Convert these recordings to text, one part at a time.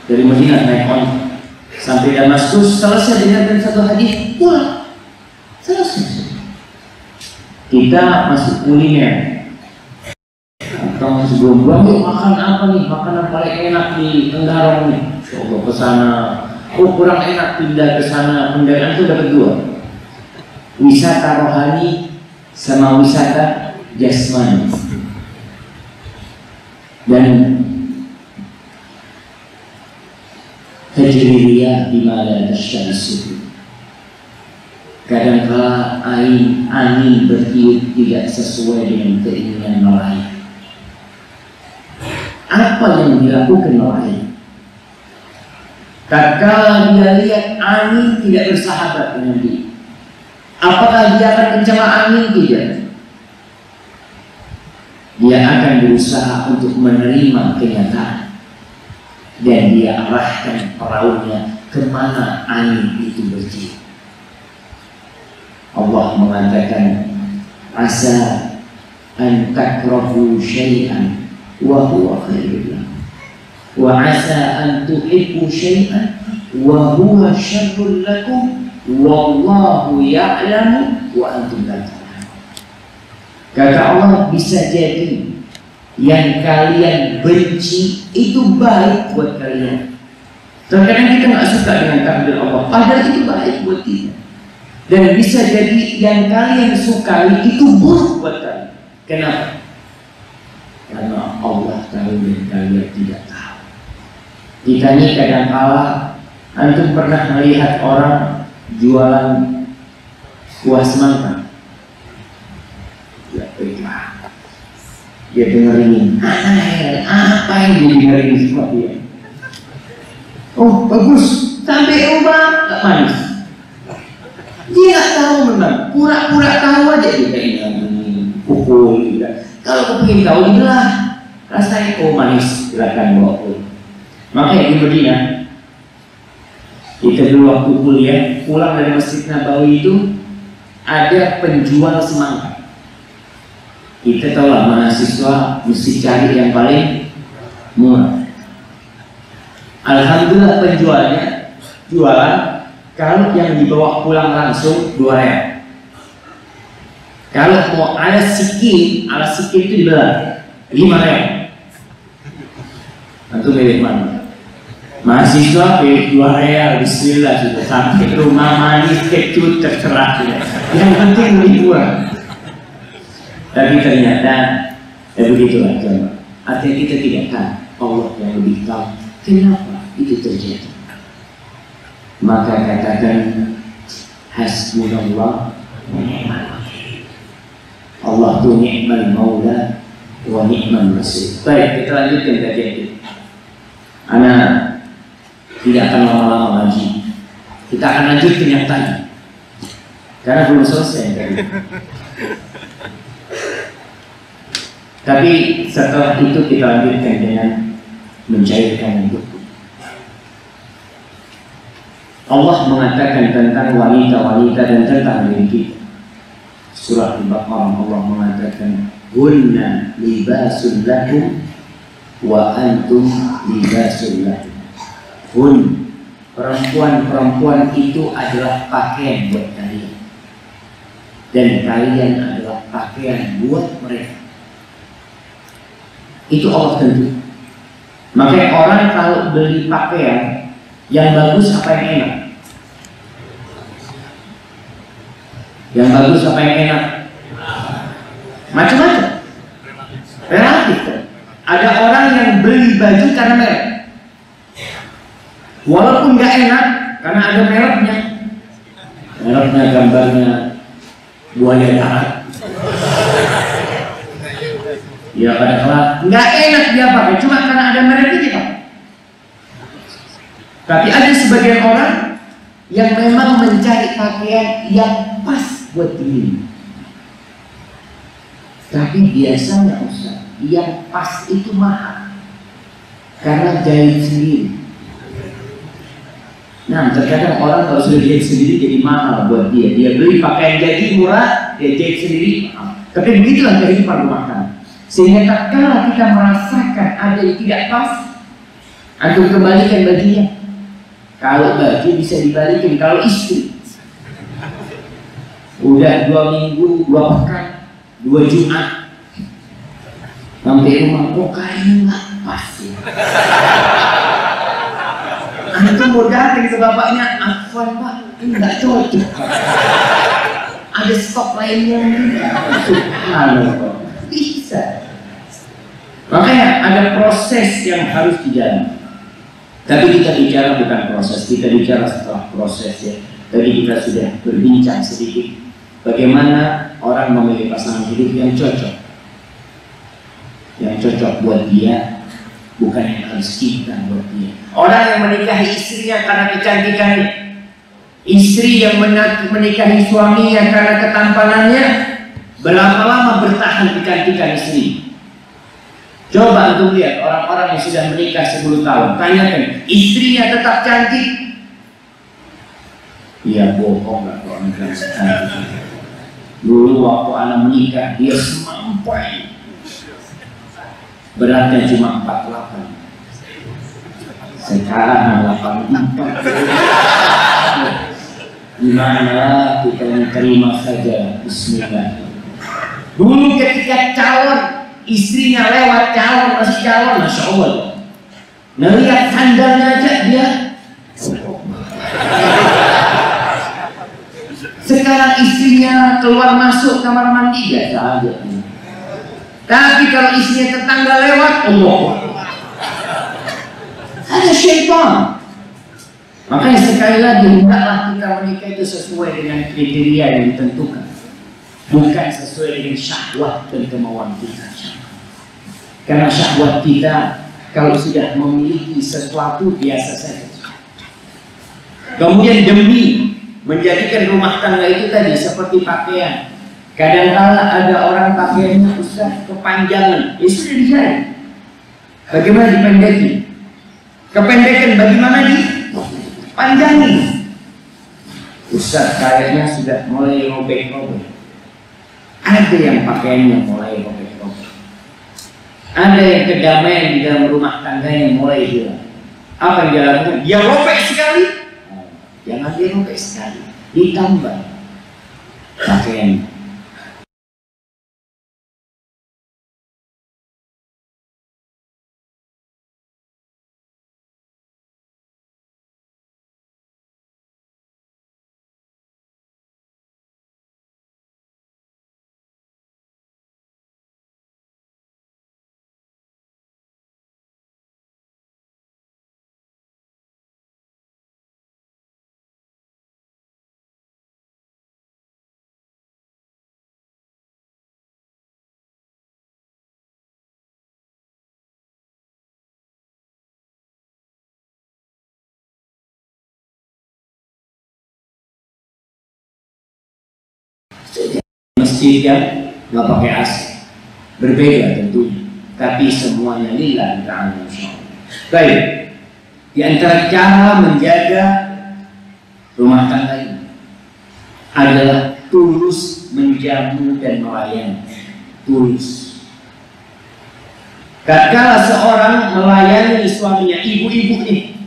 dari Madinah naik onta sampai Damaskus, selesai dengarkan satu hadis, pulang, selesai. Kita masuk kuliner atau masuk gombang, yuk makan apa nih, makanan paling enak di Tenggarong nih. Coba ke sana, oh kurang enak, pindah ke sana. Kendaraan itu dapat dua, wisata rohani sama wisata jasmani. Dan tajriyah bimala tasyarisu. Kadangkala angin bertiup tidak sesuai dengan keinginan nelayan. Apa yang dilakukan nelayan? Tatkala dia lihat angin tidak bersahabat dengan dia, apakah dia akan mencela angin? Tidak. Dia akan berusaha untuk menerima kenyataan dan dia arahkan perahunya kemana angin itu bertiup. Allah mengatakan, asa an takrahu syai'an wa huwa khairul lakum, wa asa an tuhibbu syai'an wa huwa syarrul lakum, wallahu ya'lamu wa antum la ta'lamun. Kata Allah, bisa jadi yang kalian benci itu baik buat kalian. Terkadang kita nggak suka dengan takdir Allah, padahal itu baik buat kita. Dan bisa jadi yang kalian sukai itu buruk buat kalian. Kenapa? Karena Allah tahu dan kalian tidak tahu. Kita ini kadang-kala, antum pernah melihat orang jualan kuah semangka? Ya baiklah, dia dengerin, apa yang dia dengerin semua dia? Oh bagus, sampai rumah tak manis. Dia nggak tahu memang, pura-pura tahu aja dia ini pukul. Kalau kau ingin tahu dibelah, rasanya kau manis, silakan bawa pulang. Makanya di Madinah, kita dulu waktu kuliah pulang dari Masjid Nabawi itu ada penjual semangka. Kita tahu lah mahasiswa mesti cari yang paling murah. Alhamdulillah penjualnya jualan. Kalau yang dibawa pulang langsung 2 riyal. Kalau mau alas sikit itu dibelah 5 riyal. Antum milih mana? Mahasiswa pilih 2 riyal, bismillah sudah sampai rumah manis kecut terserah sudah. Yang penting lebih murah. Tapi ternyata begitulah jemaah. Artinya kita tidak tahu, Allah yang lebih tahu kenapa itu terjadi. Maka katakan hasbunallah wa ni'mal wakil. Allah tu ni'mal maula wa ni'mal nasir. Baik, kita lanjutkan kajian ini. Ana tidak akan lama-lama lagi. Kita akan lanjutkan yang tadi, karena belum selesai tadi. Tapi setelah itu kita lanjutkan dengan mencairkan hidup. Allah mengatakan tentang wanita-wanita dan tentang diri kita. Surah Al-Baqarah Allah mengatakan, "Hunna libasul lakum wa antum libasul lahum." Hun, perempuan-perempuan itu adalah pakaian buat kalian, dan kalian adalah pakaian buat mereka. Itu Allah tentu. Makanya orang kalau beli pakaian yang bagus apa yang enak? Yang bagus apa yang enak? Macam-macam. Relatif. Ada orang yang beli baju karena merek, walaupun nggak enak karena ada mereknya. Mereknya gambarnya buaya darat. Ya kadang-kadang nggak enak dia pakai cuma karena ada mereknya kita. Tapi ada sebagian orang yang memang mencari pakaian yang pas buat diri. Tapi biasanya Ustaz, yang pas itu mahal karena jahit sendiri. Nah, terkadang orang kalau sudah jahit sendiri jadi mahal buat dia. Dia beli pakaian jadi murah, dia jahit sendiri mahal. Tapi begitulah kehidupan rumah tangga. Sehingga tatkala kita merasakan ada yang tidak pas, Antum kembalikan bajunya. Kalau baju bisa dibalikin, kalau istri udah 2 minggu, 2 pekan, 2 Jumat sampai rumah, kok kayaknya nggak pas ya. Antum mau datang ke bapaknya, afwan pak, ini nggak cocok. Ada stok lainnya subhanallah, bisa. Makanya ada proses yang harus dijalani. Tapi kita bicara bukan proses, kita bicara setelah proses ya. Tadi kita sudah berbincang sedikit bagaimana orang memilih pasangan hidup yang cocok. Yang cocok buat dia, bukan yang harus kita buat dia. Orang yang menikahi istrinya karena kecantikannya, istri yang menikahi suaminya karena ketampanannya, berapa lama bertahan kecantikan istri? Coba untuk lihat orang-orang yang sudah menikah 10 tahun, tanyakan, istrinya tetap cantik? Iya, bohong lah kalau anak cantik. Dulu waktu anak menikah, dia semampai, beratnya cuma 48. Sekarang 84. Gimana kita terima saja, bismillah. Dulu ketika calon, istrinya lewat, calon masih calon, masya Allah. Ngelihat sandalnya aja dia. Sekarang istrinya keluar masuk kamar mandi biasa aja. Tapi kalau istrinya tetangga lewat, Allah, ada syaitan. Makanya sekali lagi, hendaklah kita menikah itu sesuai dengan kriteria yang ditentukan, bukan sesuai dengan syahwat dan kemauan kita. Karena syahwat kita kalau sudah memiliki sesuatu biasa saja. Kemudian demi menjadikan rumah tangga itu tadi seperti pakaian. Kadang-kala ada orang pakaiannya usah kepanjangan, ya sudah dijahit. Bagaimana dipendeki? Kependekan bagaimana dipanjangin? Ustaz kayaknya sudah mulai robek-robek. Ada yang pakaiannya mulai robek-robek. Ada yang kedamaian di dalam rumah tangganya mulai hilang. Apa yang dia lakukan? Dia robek sekali. Jangan dia robek sekali, ditambah pakaian. Masjid yang nggak pakai AC, berbeda tentunya, tapi semuanya lillah ta'ala insyaallah. Baik, di antara cara menjaga rumah tangga ini adalah tulus menjamu dan melayani. Tulus. Kadang-kala seorang melayani suaminya, ibu-ibu ini,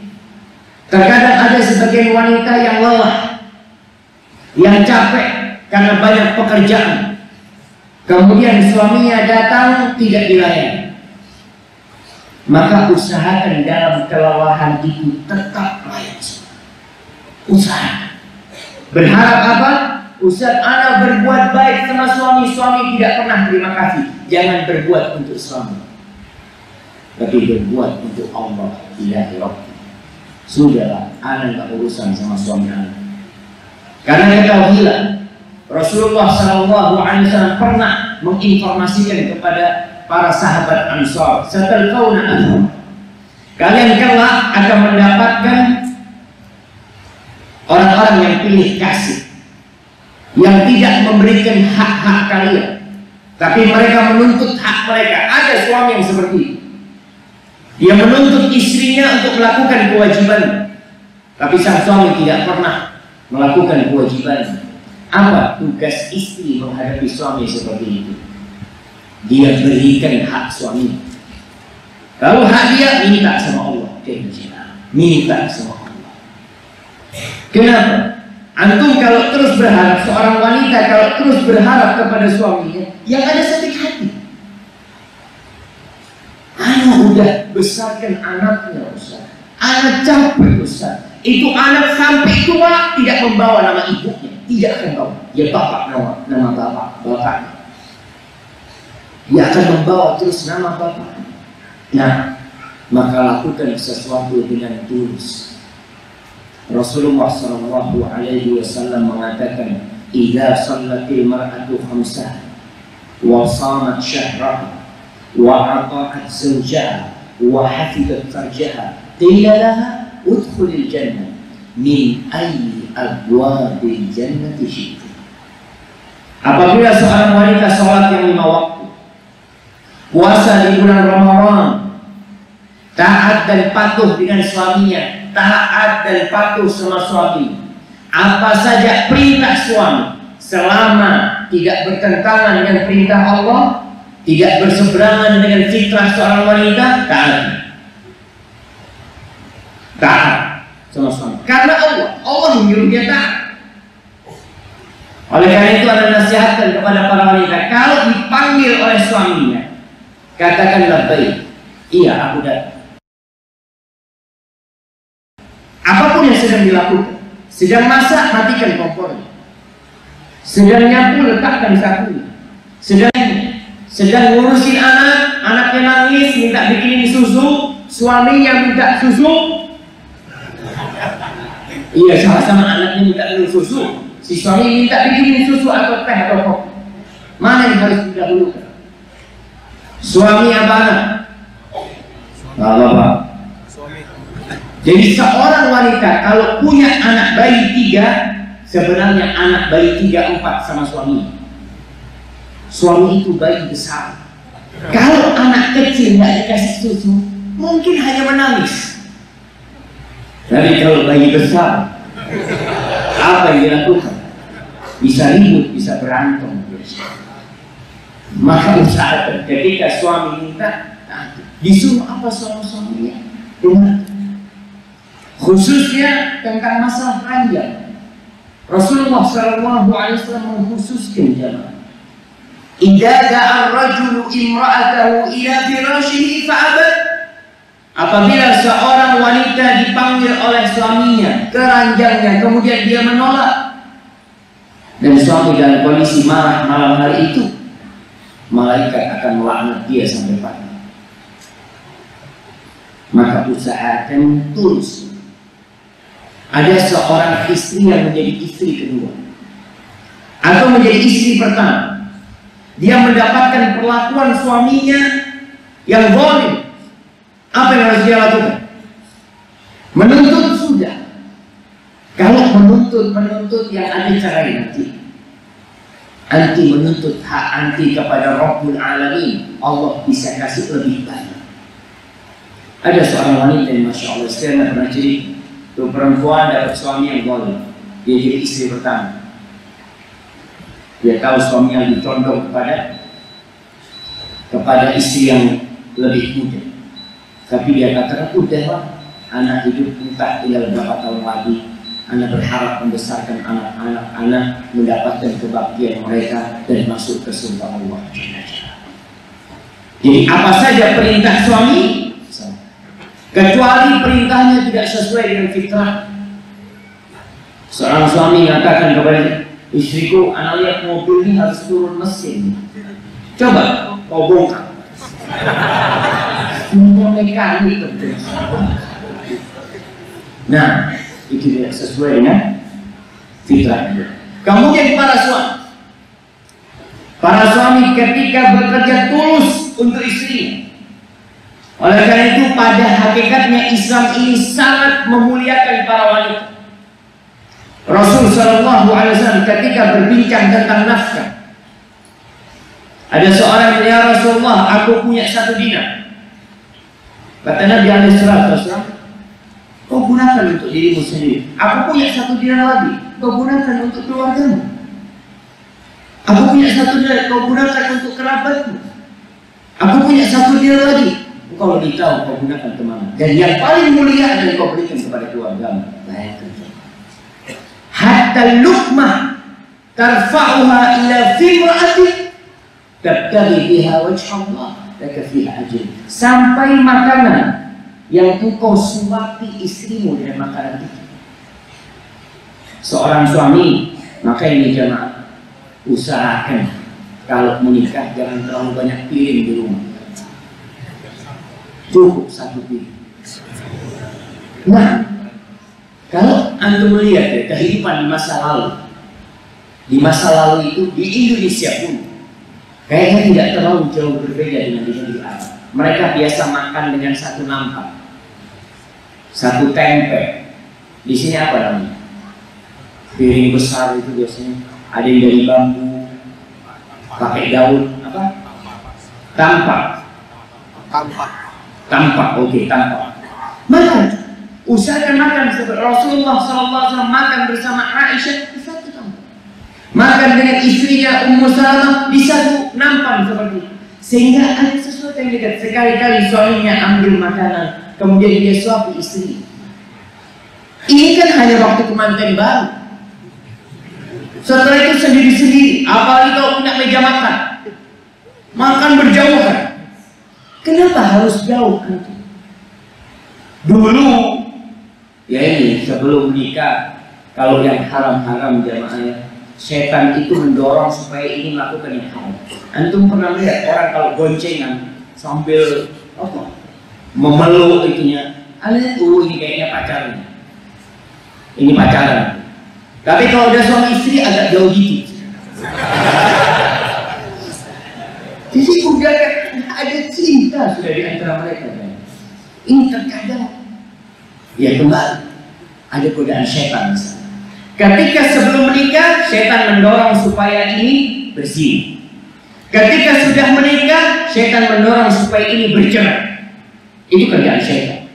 terkadang ada sebagian wanita yang lelah, yang capek karena banyak pekerjaan, kemudian suaminya datang tidak dilayani. Maka usahakan dalam kelelahan itu tetap layani. Usahakan. Berharap apa? Ustaz, ana berbuat baik sama suami, suami tidak pernah terima kasih. Jangan berbuat untuk suami, tapi berbuat untuk Allah. Ilahi Rabbi, sudahlah, ana nggak urusan sama suami ana. Karena ketahuilah, Rasulullah SAW pernah menginformasikan kepada para sahabat Ansar, satalqauna anhum, kalian kelak akan mendapatkan orang-orang yang pilih kasih, yang tidak memberikan hak-hak kalian, tapi mereka menuntut hak mereka. Ada suami yang seperti itu, dia menuntut istrinya untuk melakukan kewajiban, tapi sang suami tidak pernah melakukan kewajiban. Apa tugas istri menghadapi suami seperti itu? Dia berikan hak suami. Kalau hak dia, minta sama Allah. minta sama Allah. Kenapa? Antum kalau terus berharap, seorang wanita kalau terus berharap kepada suaminya, yang ada sakit hati. Anak udah besarkan anaknya, Ustaz. Anak capek, Ustaz. Itu anak sampai tua tidak membawa nama ibunya, tidak akan bawa. Ya bapak, nama bapaknya. Dia akan membawa terus nama bapak. Nah, maka lakukan sesuatu dengan tulus. Rasulullah SAW mengatakan, "Idza shallatil mar'atu khamsaha wa shamat syahraha wa ata'at zawjaha wa hafizat farjaha, qila laha udkhulil jannah min ayyi abwabil jannati syi'ti." Apabila seorang wanita sholat yang 5 waktu, puasa di bulan Ramadan, taat dan patuh dengan suaminya, taat dan patuh sama suami, apa saja perintah suami selama tidak bertentangan dengan perintah Allah, tidak berseberangan dengan fitrah seorang wanita, taat sama suami. Karena Allah menyuruh dia taat. Oleh karena itu ada nasihatkan kepada para wanita, kalau dipanggil oleh suaminya, katakan labbaik, iya aku datang. Apapun yang sedang dilakukan, sedang masak, matikan kompornya. Sedang nyapu, letakkan sapunya. Sedang ngurusin anak, anaknya nangis, minta bikinin susu, suaminya minta susu. Iya, sama-sama anaknya minta minum susu. Si suami minta bikinin susu atau teh atau kopi. Mana yang harus didahulukan? Suami apa anak? Bapak. Jadi seorang wanita kalau punya anak bayi 3, sebenarnya anak bayi 3, 4 sama suami. Suami itu bayi besar. Kalau anak kecil nggak dikasih susu, mungkin hanya menangis. Tapi kalau bayi besar, apa yang dilakukan? Bisa ribut, bisa berantem. Maka usahakan ketika suami minta, disuruh apa suami-suaminya? Dengar. Khususnya tentang masalah ranjang, Rasulullah SAW mengkhususkan jamaah. Idza da'a ar-rajulu imra'atahu ila firashihi fa'abat. Apabila seorang wanita dipanggil oleh suaminya ke ranjangnya, kemudian dia menolak, dan suami dalam kondisi marah malam hari itu, malaikat akan melaknat dia sampai pagi. Maka usahakan tulus. Ada seorang istri yang menjadi istri kedua atau menjadi istri pertama, dia mendapatkan perlakuan suaminya yang zalim. Apa yang harus dia lakukan? Menuntut sudah. Kalau menuntut yang ada caranya nanti. Anti menuntut hak anti kepada Rabbul Alamin, Allah bisa kasih lebih banyak. Ada seorang wanita yang Masya Allah, saya pernah cerita. Itu perempuan dapat suami yang zalim, dia jadi istri pertama. Dia tahu suami yang dicondong kepada istri yang lebih muda. Tapi dia katakan, udahlah, anak hidup entah tinggal berapa tahun lagi. Anak berharap membesarkan anak-anak, mendapatkan kebaktian mereka dan masuk ke surga Allah. Jadi apa saja perintah suami, kecuali perintahnya tidak sesuai dengan fitrah. Seorang suami mengatakan kepada istriku, anak lihat mobil ini harus turun mesin. Coba kau bongkar. Semua mekanik. Nah, itu tidak sesuai dengan fitrah. Kemudian para suami ketika bekerja tulus untuk istrinya. Oleh karena itu pada hakikatnya Islam ini sangat memuliakan para wanita. Rasul SAW ketika berbincang tentang nafkah, ada seorang yang, ya Rasulullah, aku punya 1 dinar. Kata Nabi SAW, kau gunakan untuk dirimu sendiri. Aku punya 1 dinar lagi, kau gunakan untuk keluargamu. Aku punya 1 dinar, kau gunakan untuk kerabatmu. Aku punya 1 dinar lagi, Engkau lebih tahu kau gunakan kemana. Dan yang paling mulia adalah kau berikan kepada keluarga. Bayangkan. Hatta luqmah tarfa'uha ila fimra'atik tabtaghi biha wajha Allah laka fiha ajr. Sampai makanan yang engkau suapi istrimu dengan makanan itu. Seorang suami, maka ini jemaah, usahakan kalau menikah jangan terlalu banyak piring di rumah. Cukup satu piring. Nah, kalau antum melihat ya, kehidupan di masa lalu itu di Indonesia pun kayaknya tidak terlalu jauh berbeda dengan di negeri Arab. Mereka biasa makan dengan satu nampak, satu tempe. Di sini apa namanya? Piring besar itu biasanya ada yang dari bambu, pakai daun apa? Tampak, oke, tampak. Makan, usahakan makan seperti Rasulullah SAW makan bersama Aisyah di satu tampak. Makan dengan istrinya Ummu Salamah di satu nampan seperti itu. Sehingga ada sesuatu yang dekat. Sekali-kali suaminya ambil makanan, kemudian dia suapi istri. Ini kan hanya waktu kemanten baru. Setelah itu sendiri-sendiri. Apalagi kalau punya meja makan berjauhan. Kenapa harus jauh? Dulu, ya ini sebelum menikah, kalau yang haram-haram jamaahnya, setan itu mendorong supaya ini melakukan yang haram. Antum pernah lihat orang kalau goncengan sambil apa? Memeluk itunya. Ini kayaknya pacaran. Ini pacaran. Tapi kalau udah suami istri agak jauh dikit. Jadi udah ada cinta sudah di antara mereka. Ini terkadang ya kembali ada godaan setan. Ketika sebelum menikah setan mendorong supaya ini bersih. Ketika sudah menikah setan mendorong supaya ini bercerai. Itu kerjaan setan.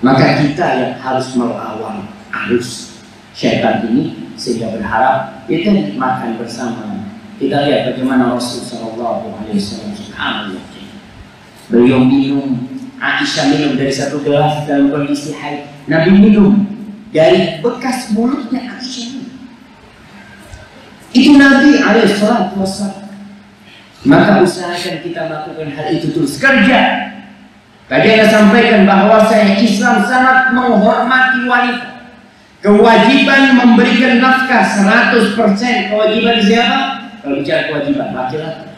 Maka kita yang harus melawan arus setan ini sehingga berharap kita makan bersama. Kita lihat bagaimana Rasulullah SAW subhanallah. Beliau minum, Aisyah minum dari satu gelas dalam kondisi haid. Nabi minum dari bekas mulutnya Aisyah. Itu Nabi SAW. Maka usahakan kita melakukan hal itu terus. Kerja. Tadi Anda sampaikan bahwa Islam sangat menghormati wanita. Kewajiban memberikan nafkah 100%. Kewajiban siapa? Kalau bicara kewajiban laki-laki.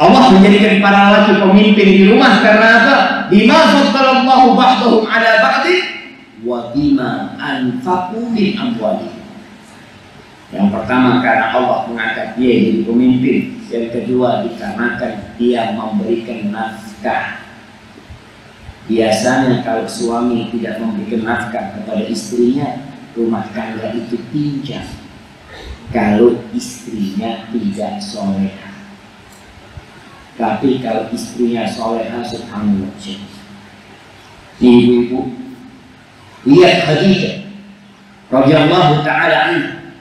Allah menjadikan para laki pemimpin di rumah karena apa? Bima faddalallahu ba'dahum 'ala ba'din wa bima anfaqu min amwalihim. Yang pertama karena Allah mengangkat dia jadi pemimpin. Yang kedua dikarenakan dia memberikan nafkah. Biasanya kalau suami tidak memberikan nafkah kepada istrinya, rumah tangga itu pincang. Kalau istrinya tidak soleha. Tapi kalau istrinya soleha, subhanallah. Ibu-ibu, lihat Khadijah radhiyallahu ta'ala anha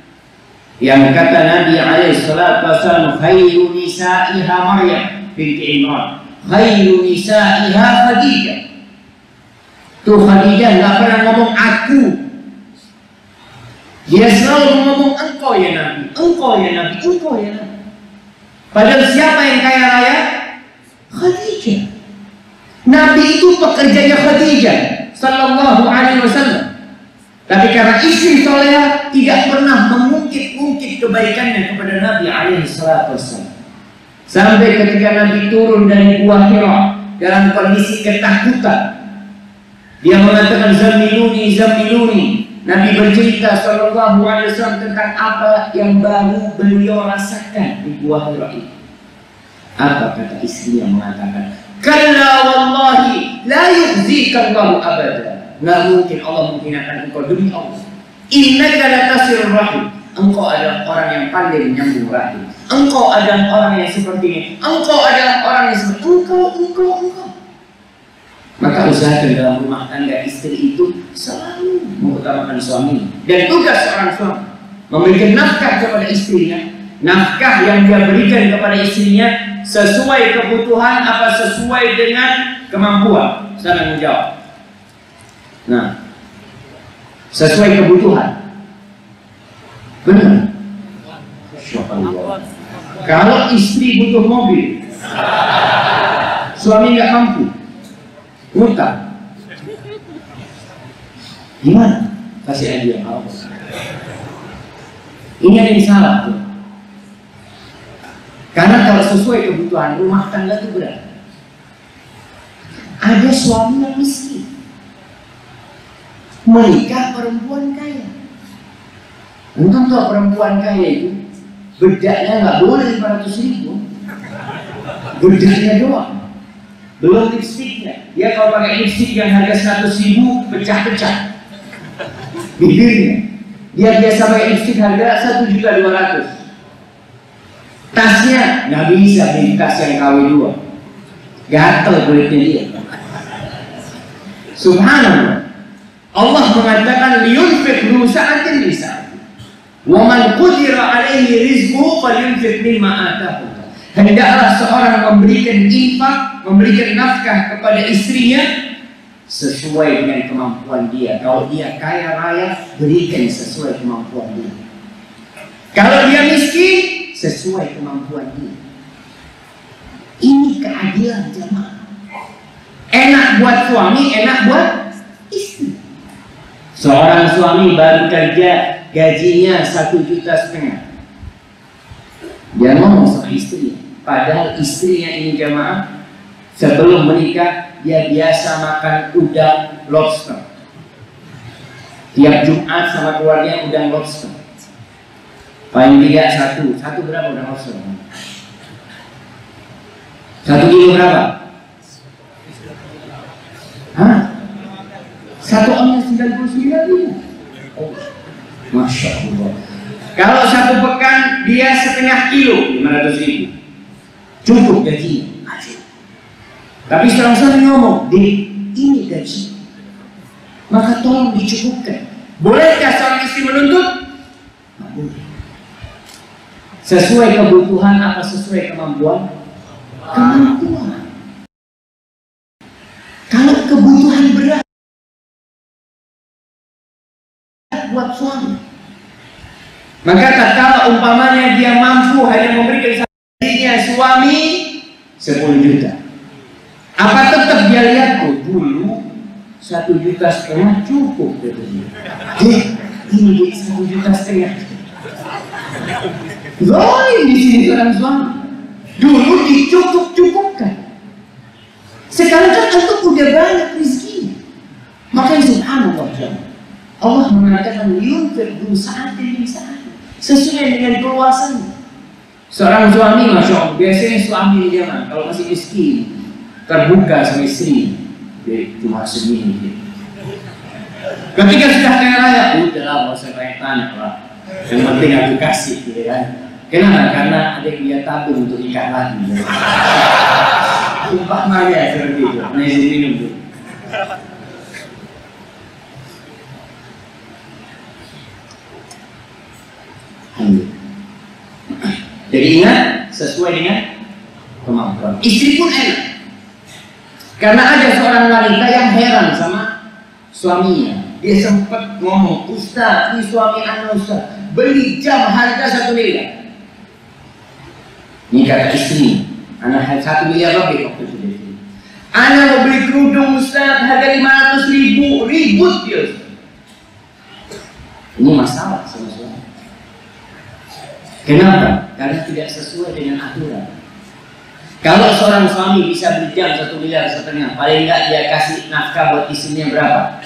yang kata Nabi alaihi salatu wasallam, khairu nisa'iha Maryam binti Imran, khairu nisa'iha Khadijah. Tuh Khadijah nggak pernah ngomong aku. Dia selalu ngomong engkau ya Nabi, engkau ya Nabi, engkau ya Nabi. Padahal siapa yang kaya raya? Khadijah. Nabi itu pekerjanya Khadijah sallallahu alaihi wasallam. Tapi karena istri soleha tidak pernah mengungkit-ungkit kebaikannya kepada Nabi alaihi salatu wasallam. Sampai ketika Nabi turun dari Gua Hira dalam kondisi ketakutan, dia mengatakan zamiluni, zamiluni. Nabi bercerita sallallahu alaihi wasallam tentang apa yang baru beliau rasakan di Gua Hira itu. Apa kata istri yang mengatakan, kalla wallahi la yukhzika Allahu abada. Nggak mungkin Allah menghinakan engkau demi Allah. Innaka latasirur rahim. Engkau adalah orang yang pandai menyambung rahim. Engkau adalah orang yang seperti ini. Engkau adalah orang yang seperti engkau. Maka usahakan dalam rumah tangga istri itu selalu mengutamakan suami. Dan tugas seorang suami memberikan nafkah kepada istrinya. Nafkah yang dia berikan kepada istrinya sesuai kebutuhan apa sesuai dengan kemampuan? Saya menjawab. Nah, sesuai kebutuhan. Benar. Kalau istri butuh mobil, suami nggak mampu, ngutang, gimana? Kasih aja Allah. Ini ada yang salah tuh. Karena kalau sesuai kebutuhan rumah tangga itu berat. Ada suami yang miskin, menikah perempuan kaya. Untung tuh perempuan kaya itu bedaknya nggak boleh 500.000, bedaknya doang, belum lipstiknya. Dia kalau pakai lipstik yang harga 100.000 pecah-pecah bibirnya. Dia biasa pakai lipstik harga 1.200.000. Tasnya nggak bisa beli tas yang KW2, gatel kulitnya dia. Subhanallah. Allah mengatakan liyunfiq dzu sa'atin li sa'ati. Wa man qudira 'alaihi rizquhu falyunfiq mimma ataahu. Hendaklah seorang memberikan infak, memberikan nafkah kepada istrinya sesuai dengan kemampuan dia. Kalau dia kaya raya, berikan sesuai kemampuan dia. Kalau dia miskin, sesuai kemampuan dia. Ini keadilan jemaah. Enak buat suami, enak buat istri. Seorang suami baru kerja, gajinya 1,5 juta. Dia ngomong sama istri, padahal istrinya ini jemaah sebelum menikah dia biasa makan udang lobster. Tiap Jumat sama keluarganya udang lobster. Paling tidak satu berapa udang lobster? 1 kilo berapa? Hah? 1 onnya 99.000. Oh, Masya Allah. Kalau 1 pekan dia setengah kilo 500.000. Cukup gaji. Tapi seorang suami ngomong, ini gaji, maka tolong dicukupkan. Bolehkah seorang istri menuntut? Tidak boleh. Sesuai kebutuhan apa sesuai kemampuan? Kemampuan. Kalau kebutuhan berat buat suami, maka kalau umpamanya dia mampu hanya memberikan dirinya suami 10 juta, apa tetap dia lihat dulu 1,5 juta cukup katanya. Ini 1,5 juta. Zolim di sini seorang suami. Dulu dicukup-cukupkan. Sekarang kan antum udah banyak rezeki. Makanya subhanallah, Allah mengatakan yunfiq dzu sa'atin li sa'ati, sesuai dengan keluasannya. Seorang suami, masya Allah, biasanya suami dia kalau masih miskin terbuka sama istri, dia cuma segini. Ketika sudah kaya raya, udahlah nggak usah tanya lah. Yang penting aku kasih, gitu kan? Kenapa? Karena ada yang dia tabung untuk nikah lagi. Umpamanya seperti itu. Nah, izin minum dulu. Jadi ingat, sesuai dengan kemampuan. Istri pun enak. Karena ada seorang wanita yang heran sama suaminya. Dia sempat ngomong, Ustaz, ini suami anak Ustaz beli jam harga 1 miliar. Ini kata istri, anak 1 miliar lebih waktu itu. Anak mau beli kerudung Ustaz harga 500.000, ribut dia. Ini masalah sama suami. Kenapa? Karena tidak sesuai dengan aturan. Kalau seorang suami bisa beli jam 1,5 miliar, paling enggak dia kasih nafkah buat istrinya berapa?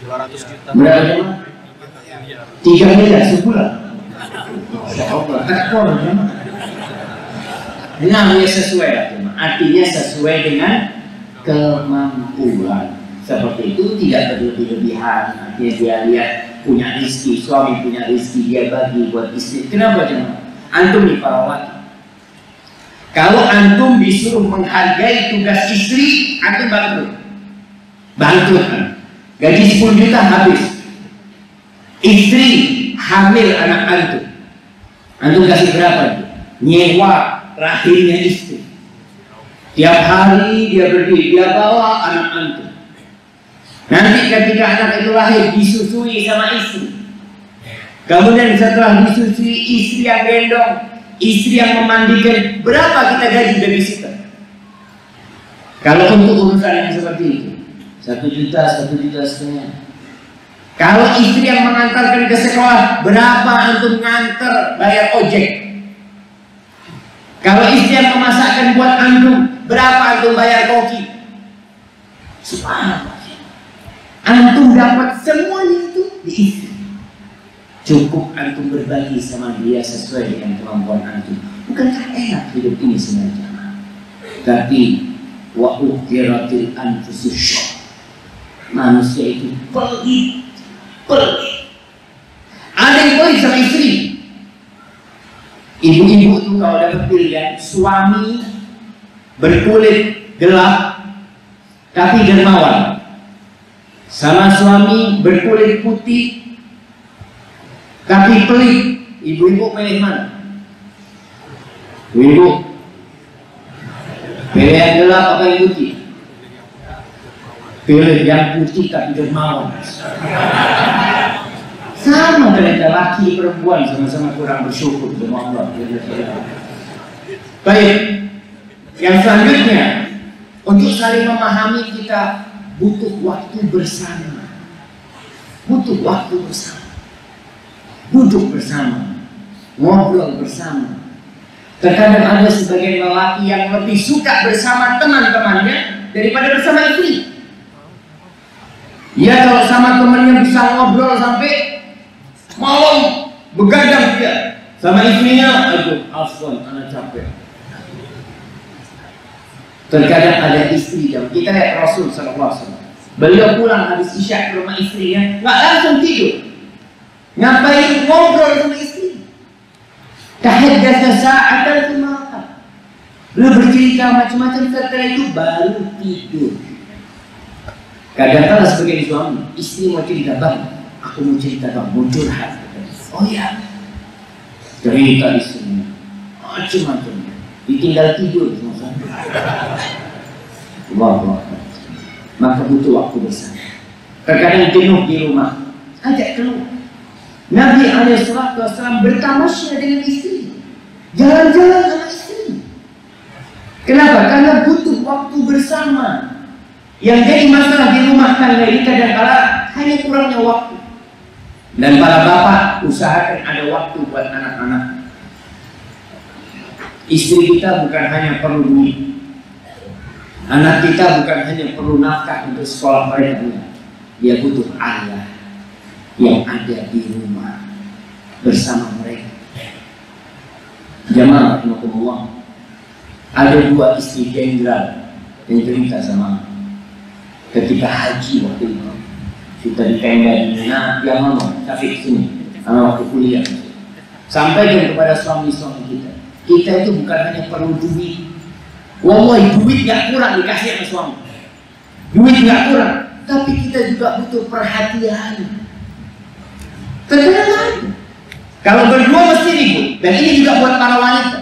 200 juta. Berapa jam? 3 miliar sebulan. Tekor, namanya sesuai, artinya sesuai dengan kemampuan. Seperti itu tidak berlebih-lebihan. Artinya dia lihat punya rezeki, suami punya rezeki, dia bagi buat istri. Kenapa jemaah? Antum nih para laki, kalau antum disuruh menghargai tugas istri, antum bangkrut kan? Gaji 10 juta habis. Istri hamil anak antum, Antum kasih berapa itu? Nyewa rahimnya istri. Tiap hari dia berdiri, dia bawa anak antum. Nanti ketika anak itu lahir disusui sama istri. Kemudian setelah disusui, istri yang gendong, istri yang memandikan. Berapa kita gaji babysitter? Kalau untuk urusan yang seperti itu 1 juta, 1,5 juta. Kalau istri yang mengantarkan ke sekolah, berapa antum nganter bayar ojek? Kalau istri yang memasakkan buat antum, berapa antum bayar koki? Subhanallah. Antum dapat semuanya itu di istri. Cukup antum berbagi sama dia sesuai dengan kemampuan antum. Bukankah enak hidup ini sebenarnya? Tapi wa ukhiratil anfusus syuh. Manusia itu pelit. Ada yang pelit sama istri. Ibu-ibu itu kalau dapat pilihan, suami berkulit gelap tapi dermawan, sama suami berkulit putih tapi pelit. Ibu-ibu pilih mana? Ibu pilih yang gelap apa yang putih? Pilih yang putih tapi dermawan. Sama ternyata laki perempuan sama-sama kurang bersyukur sama Allah. Baik, yang selanjutnya untuk saling memahami kita butuh waktu bersama. Butuh waktu bersama. Duduk bersama, ngobrol bersama. Terkadang ada sebagian lelaki yang lebih suka bersama teman-temannya daripada bersama istri. Ya, kalau sama temannya bisa ngobrol sampai malam, begadang dia. Sama istrinya, aduh, Afwan, anak capek. Terkadang ada istri, kita lihat Rasul SAW. Beliau pulang habis isya ke rumah istrinya, nggak langsung tidur. Ngapain? Ngobrol sama istri. Tahaddatsa sa'atan tsumma makan. Beliau bercerita macam-macam, setelah itu baru tidur. Kadang-kadang sebagai suami, istri mau cerita, bang, aku mau cerita bang, mau curhat. Oh iya, cerita istrinya, macam-macam. Ditinggal tidur sama suami. Wah. Maka butuh waktu bersama. Terkadang jenuh di rumah, ajak keluar. Nabi SAW bertamasya dengan istri, jalan-jalan sama istri. Kenapa? Karena butuh waktu bersama. Yang jadi masalah di rumah tangga ini kadang-kadang hanya kurangnya waktu. Dan para bapak usahakan ada waktu buat anak-anak. Istri kita bukan hanya perlu duit, anak kita bukan hanya perlu nafkah untuk sekolah mereka. Dia butuh ayah yang ada di rumah bersama mereka. Jamaah rahimakumullah, ada 2 istri jenderal yang cerita sama ketika haji waktu itu. Kita di tenda di Mina, dia ngomong, Syafiq sini, waktu kuliah. Sampaikan kepada suami-suami kita, kita itu bukan hanya perlu duit. Wallahi duit gak kurang dikasih sama suami. Duit gak kurang, tapi kita juga butuh perhatian. Terkadang kalau berdua mesti ribut. Dan ini juga buat para wanita.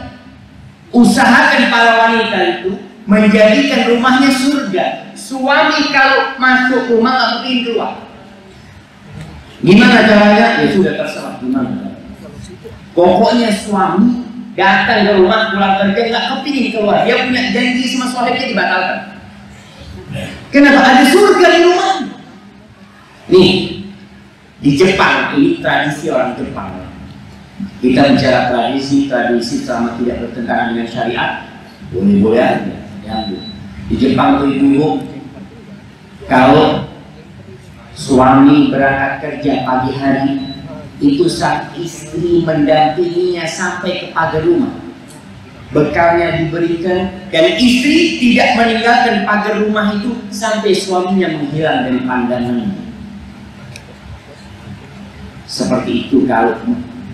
Usahakan para wanita itu menjadikan rumahnya surga. Suami kalau masuk rumah nggak mungkin keluar. Gimana caranya? Ya sudah terserah gimana. Pokoknya suami datang ke rumah pulang kerja nggak kepingin keluar. Dia punya janji sama suaminya dibatalkan. Kenapa? Ada surga di rumah. Nih, di Jepang ini tradisi orang Jepang. Kita bicara tradisi selama tidak bertentangan dengan syariat, boleh-boleh aja. Ya, di Jepang tuh ibu, kalau suami berangkat kerja pagi hari, itu sang istri mendampinginya sampai ke pagar rumah. Bekalnya diberikan dan istri tidak meninggalkan pagar rumah itu sampai suaminya menghilang dari pandangannya. Seperti itu kalau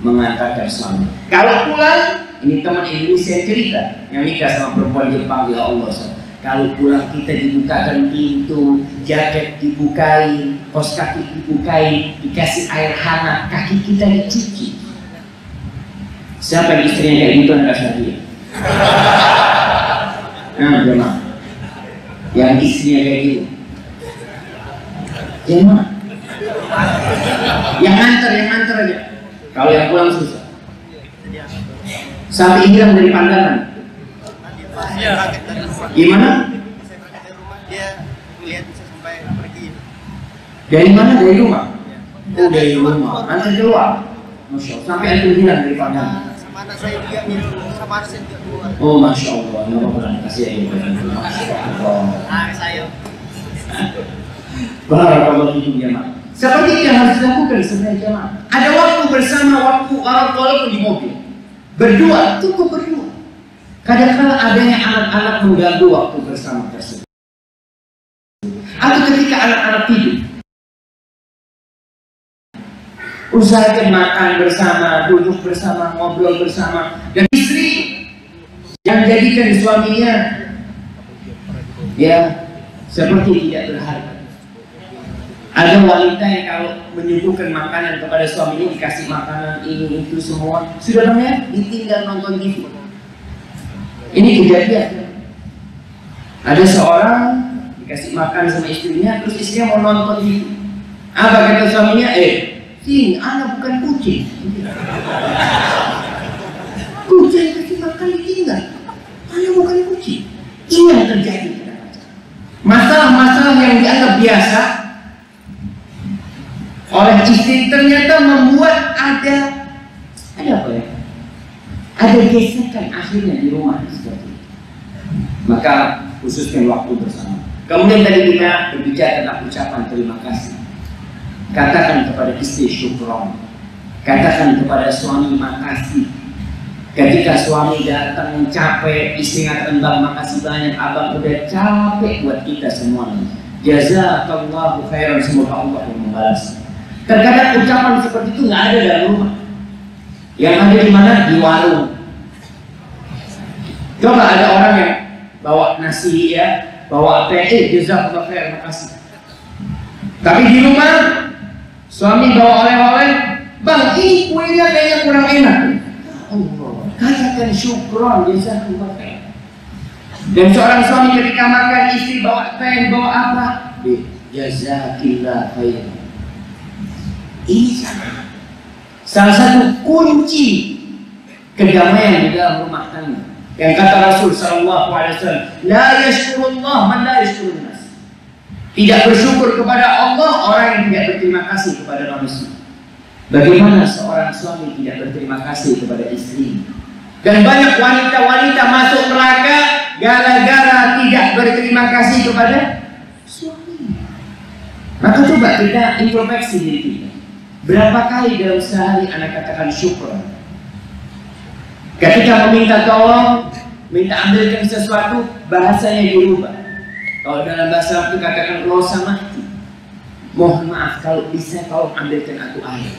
mengantarkan suami. Kalau pulang, ini teman Indonesia cerita yang nikah sama perempuan Jepang, ya Allah. Kalau pulang kita dibukakan pintu, jaket dibukain, kos kaki dibukain, dikasih air hangat, kaki kita dicuci. Siapa yang istrinya kayak gitu yang kasih hadiah? Nah, jemaah. Yang istrinya kayak gitu. Jemaah. Yang nganter aja. Kalau yang pulang susah. Sampai hilang dari pandangan. Gimana? Dia melihat bisa sampai pergi. Dari mana? Dari rumah? Oh, dari rumah. Nanti keluar. Masya Allah. Sampai antum hilang dari pandangan. Sama anak saya juga sama anak saya juga keluar. Oh, Masya Allah. Nama bulan kasih aja. Masya Allah. Saya. Barakallahu fiikum jemaah. Seperti itu yang harus dilakukan sebenarnya jemaah. Ada waktu bersama, waktu walaupun di mobil. Berdua, cukup berdua. Kadang-kadang adanya anak-anak mengganggu waktu bersama tersebut. Atau ketika anak-anak tidur, usahakan makan bersama, duduk bersama, ngobrol bersama. Dan istri yang jadikan suaminya ya seperti tidak berharga. Ada wanita yang kalau menyuguhkan makanan kepada suaminya, dikasih makanan ini itu semua, sudah namanya ditinggal nonton TV. Ini kejadian. Ada seorang dikasih makan sama istrinya, terus istrinya mau nonton TV. Apa kata suaminya? Sini, anak bukan kucing. Kucing kasih makan ditinggal. Anak bukan kucing. Ini yang terjadi. Masalah-masalah yang dianggap biasa oleh istri ternyata membuat ada apa ya? Ada gesekan akhirnya di rumah seperti itu. Maka khususkan waktu bersama. Kemudian tadi kita berbicara tentang ucapan terima kasih. Katakan kepada istri syukron. Katakan kepada suami makasih. Ketika suami datang capek, istri ngatakan bang makasih banyak, abang udah capek buat kita semuanya. Jazakallahu khairan, semoga Allah yang membalas. Terkadang ucapan seperti itu nggak ada dalam rumah. Yang ada di mana? Di warung. Coba ada orang yang bawa nasi ya, bawa teh, jazakallahu khairan, makasih. Tapi di rumah suami bawa oleh-oleh, bang ini kuenya kayaknya kurang enak. Allah, katakan syukron, jazakallahu khairan. Dan seorang suami ketika makan, istri bawa teh, bawa apa? Jazakillah khairan. Ini salah satu kunci kedamaian di dalam rumah tangga. Yang kata Rasul sallallahu alaihi wasallam, la yashkurullah man la yashkurun nas. Tidak bersyukur kepada Allah orang yang tidak berterima kasih kepada manusia. Bagaimana seorang suami tidak berterima kasih kepada istri? Dan banyak wanita-wanita masuk neraka gara-gara tidak berterima kasih kepada suami. Maka coba kita introspeksi diri kita. Berapa kali dalam sehari anak katakan syukur? Ketika meminta tolong, minta ambilkan sesuatu, bahasanya dirubah. Kalau dalam bahasa Arab katakan lo samahti, mohon maaf kalau bisa tolong ambilkan aku air.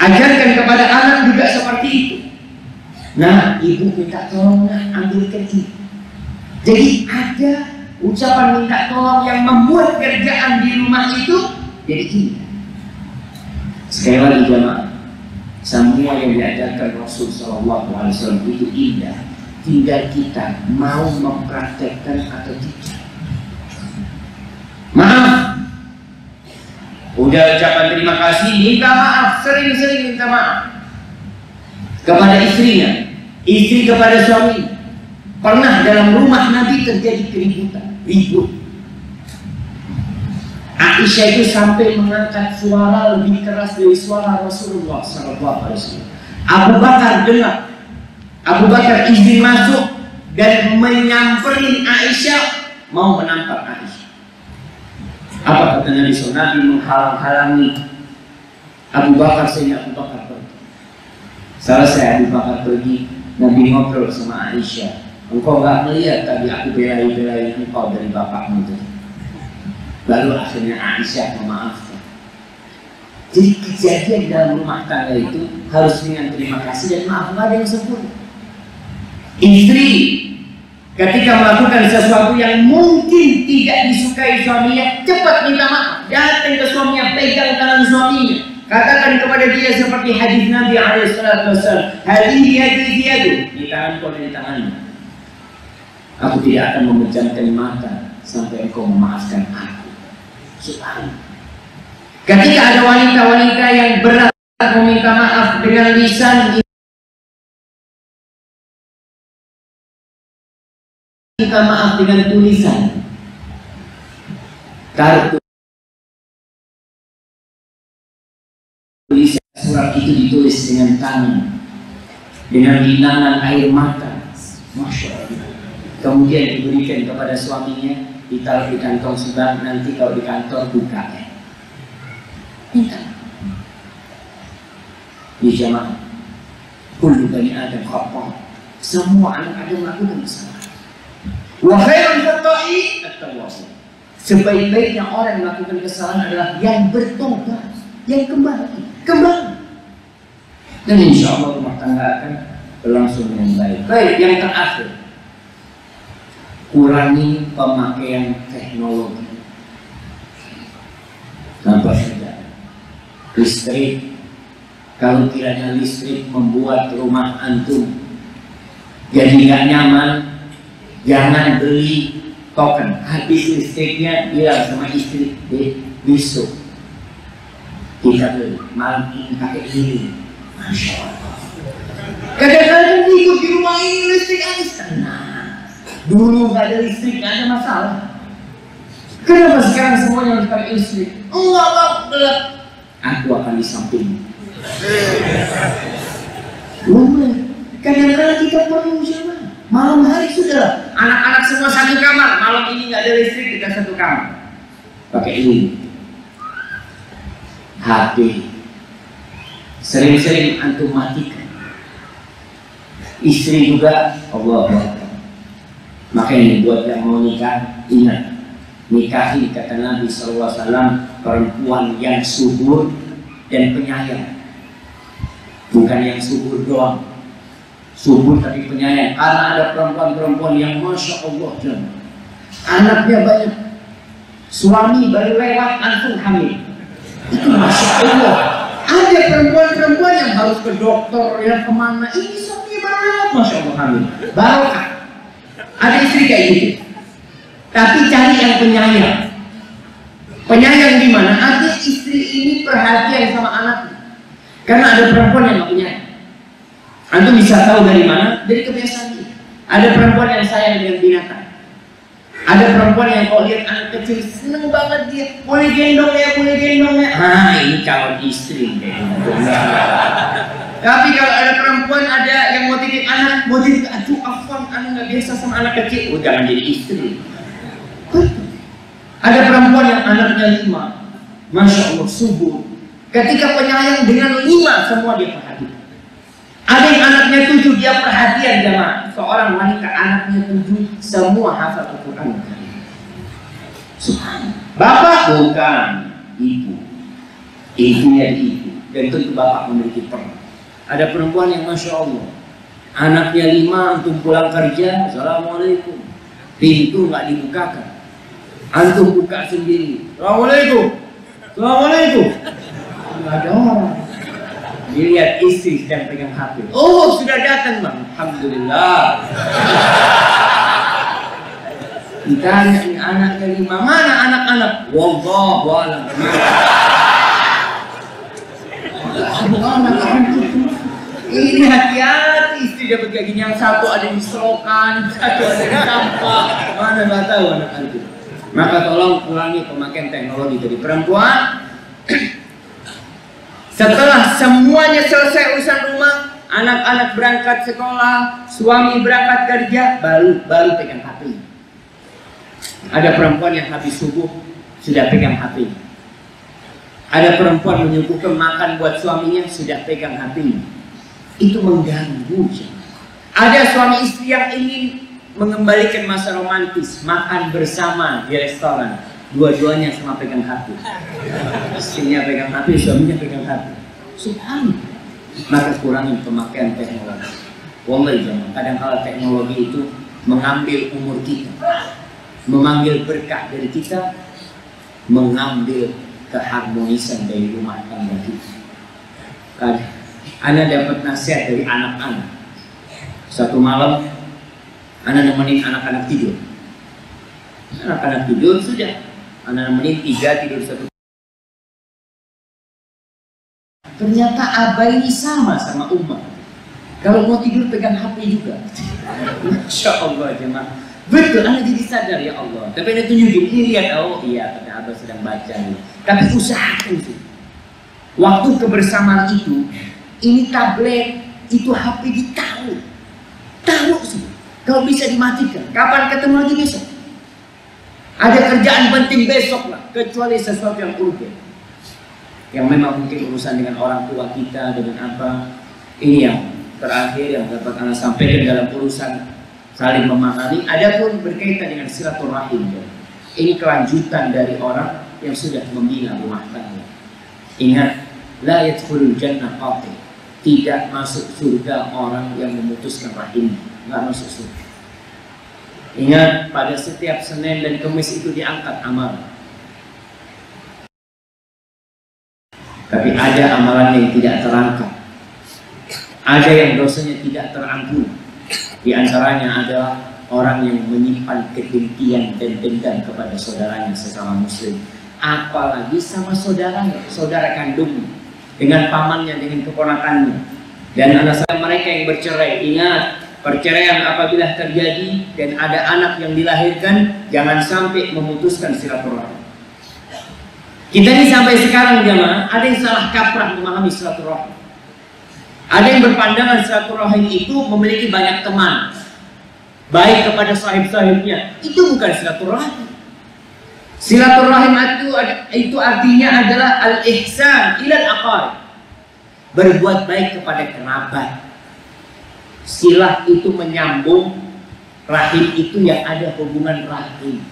Ajarkan kepada anak juga seperti itu. Nah, ibu minta tolong, nah ambilkan ini. Jadi ada ucapan minta tolong yang membuat kerjaan di rumah itu jadi indah. Sekali lagi jemaah, semua yang diajarkan Rasul Sallallahu Alaihi Wasallam itu indah. Tinggal kita mau mempraktekkan atau tidak. Maaf, udah ucapan terima kasih, minta maaf, sering-sering minta maaf kepada istrinya, istri kepada suami. Pernah dalam rumah Nabi terjadi keributan, ribut. Aisyah itu sampai mengangkat suara lebih keras dari suara Rasulullah SAW. Abu Bakar dengar. Abu Bakar izin masuk dan menyamperin Aisyah, mau menampar Aisyah. Apa kata Nabi SAW? Nabi menghalang-halangi Abu Bakar sehingga Abu Bakar pergi. Selesai Abu Bakar pergi, Nabi ngobrol sama Aisyah. Engkau gak melihat tadi aku belain engkau dari bapakmu itu. Baru akhirnya Aisyah memaafkan. Jadi kejadian dalam rumah tangga itu harus dengan terima kasih dan maaf, nggak ada yang sempurna. Istri ketika melakukan sesuatu yang mungkin tidak disukai suaminya, cepat minta maaf. Datang ke suaminya, pegang tangan suaminya, Katakan kepada dia seperti hadis Nabi SAW, hadhihi yadi yadu, di tanganku dan di tanganmu. Aku tidak akan memejamkan mata sampai engkau memaafkan aku. Subhanallah. Ketika ada wanita-wanita yang berat meminta maaf dengan lisan, minta maaf dengan tulisan. Taruh tulisan surat itu ditulis dengan tangan, dengan linangan air mata, Masya Allah. Kemudian diberikan kepada suaminya, ditaruh di kantong sebelah, nanti kalau di kantor buka ya. Minta. Di jamaah, kullu bani Adam khata', semua anak Adam melakukan kesalahan. Wa khairul khata'in at-tawwabun. Sebaik-baiknya orang yang melakukan kesalahan adalah yang bertobat, yang kembali. Dan insya Allah rumah tangga akan berlangsung dengan baik. Baik, yang terakhir, kurangi pemakaian teknologi. Nampak saja, listrik. Kalau kiranya listrik membuat rumah antum jadi nggak nyaman, jangan beli token. Habis listriknya, bilang sama istri, besok kita beli, malam ini pakai ini. Masya Allah. Kadang-kadang ikut di rumah ini listrik habis. Tenang, dulu nggak ada listrik, nggak ada masalah. Kenapa sekarang semuanya harus pakai listrik? Allah Allah, aku akan di samping. Kadang-kadang kita perlu siapa? Malam hari sudah, anak-anak semua satu kamar. Malam ini nggak ada listrik, kita satu kamar. Pakai ini. HP. Sering-sering antum matikan. Istri juga, Allah. Makanya buat yang mau nikah, ingat, nikahi kata Nabi SAW perempuan yang subur dan penyayang. Bukan yang subur doang, subur tapi penyayang. Karena ada perempuan-perempuan yang Masya Allah, anaknya banyak, suami baru lewat antum hamil. Itu Masya Allah. Ada perempuan-perempuan yang harus ke dokter, yang kemana, ini suami baru lewat, Masya Allah hamil. Barokah. Ada istri kayak gitu. Tapi cari yang penyayang. Penyayang di mana? Ada istri ini perhatian sama anaknya. Karena ada perempuan yang nggak punya. Antum bisa tahu dari mana? Dari kebiasaan dia. Ada perempuan yang sayang dengan binatang. Ada perempuan yang kalau lihat anak kecil seneng banget dia. Boleh gendong ya, boleh gendong ya. Ini calon istri. Tapi kalau ada perempuan ada yang mau titip anak, mau titip, aduh afwan, anak nggak biasa sama anak kecil. Jangan jadi istri. Ada perempuan yang anaknya 5, Masya Allah subur. Ketika penyayang dengan 5 semua dia perhatikan. Ada yang anaknya 7 dia perhatian jamaah. Seorang wanita anaknya 7 semua hafal Al-Quran. Subhanallah. Bapak bukan, ibu. Ibunya di ibu. Dan tentu bapak memiliki peran. Ada perempuan yang Masya Allah, anaknya 5, antum pulang kerja, Assalamualaikum. Pintu nggak dibukakan, antum buka sendiri. Assalamualaikum. Assalamualaikum. Nggak ada orang. Dilihat istri sedang pegang HP. Oh sudah datang bang. Alhamdulillah. Ditanya ini anaknya 5, mana anak-anak? Wallahu a'lam. Ini hati-hati istri dapat kayak gini, yang satu ada di selokan, satu ada di sampah, mana nggak tahu anak-anak itu. Maka tolong kurangi pemakaian teknologi dari perempuan. Setelah semuanya selesai urusan rumah, anak-anak berangkat sekolah, suami berangkat kerja, baru pegang HP. Ada perempuan yang habis subuh sudah pegang HP. Ada perempuan menyuguhkan makan buat suaminya sudah pegang HP. Itu mengganggu. Ada suami istri yang ingin mengembalikan masa romantis, makan bersama di restoran, dua-duanya sama pegang HP. Istrinya pegang HP, suaminya pegang HP. Subhanallah. Maka kurangi pemakaian teknologi. Wallahi jangan. Kadang-kala teknologi itu mengambil umur kita, mengambil berkah dari kita, mengambil keharmonisan dari rumah tangga kita. Kan, Ana dapat nasihat dari anak-anak. Satu malam, Ana nemenin anak-anak tidur. Anak-anak tidur sudah, Ana nemenin 3 tidur 1. Ternyata Abah ini sama Umar. Kalau mau tidur pegang HP juga. Masya Allah jemaah. Betul, Anda jadi sadar ya Allah. Tapi Anda tunjukin, ini lihat, oh iya, kata Abah sedang baca nih. Tapi usahakan sih. Waktu kebersamaan itu, ini tablet, itu HP ditaruh. Taruh sih. Kalau bisa dimatikan. Kapan ketemu lagi besok? Ada kerjaan penting besok lah. Kecuali sesuatu yang urgent. Yang memang mungkin urusan dengan orang tua kita, dengan apa. Ini yang terakhir yang dapat Anda sampaikan dalam urusan saling memahami. Adapun berkaitan dengan silaturahim, ini kelanjutan dari orang yang sudah membina rumah tangga. Ingat, la yadkhulul jannah qati, tidak masuk surga orang yang memutuskan rahim, nggak masuk surga. Ingat, pada setiap Senin dan Kamis itu diangkat amal. Tapi ada amalan yang tidak terangkat, ada yang dosanya tidak terampuni. Di antaranya adalah orang yang menyimpan kedengkian dan dendam kepada saudaranya sesama muslim, apalagi sama saudaranya, saudara kandungnya, dengan pamannya, dengan keponakannya. Dan anak mereka yang bercerai, ingat, perceraian apabila terjadi dan ada anak yang dilahirkan, jangan sampai memutuskan silaturahim. Kita ini sampai sekarang jamaah, ada yang salah kaprah memahami silaturahim. Ada yang berpandangan silaturahim itu memiliki banyak teman, baik kepada sahib-sahibnya. Itu bukan silaturahim. Silaturahim itu artinya adalah al-ihsan ilal aqarib, berbuat baik kepada kerabat. Silah itu menyambung, rahim itu yang ada hubungan rahim.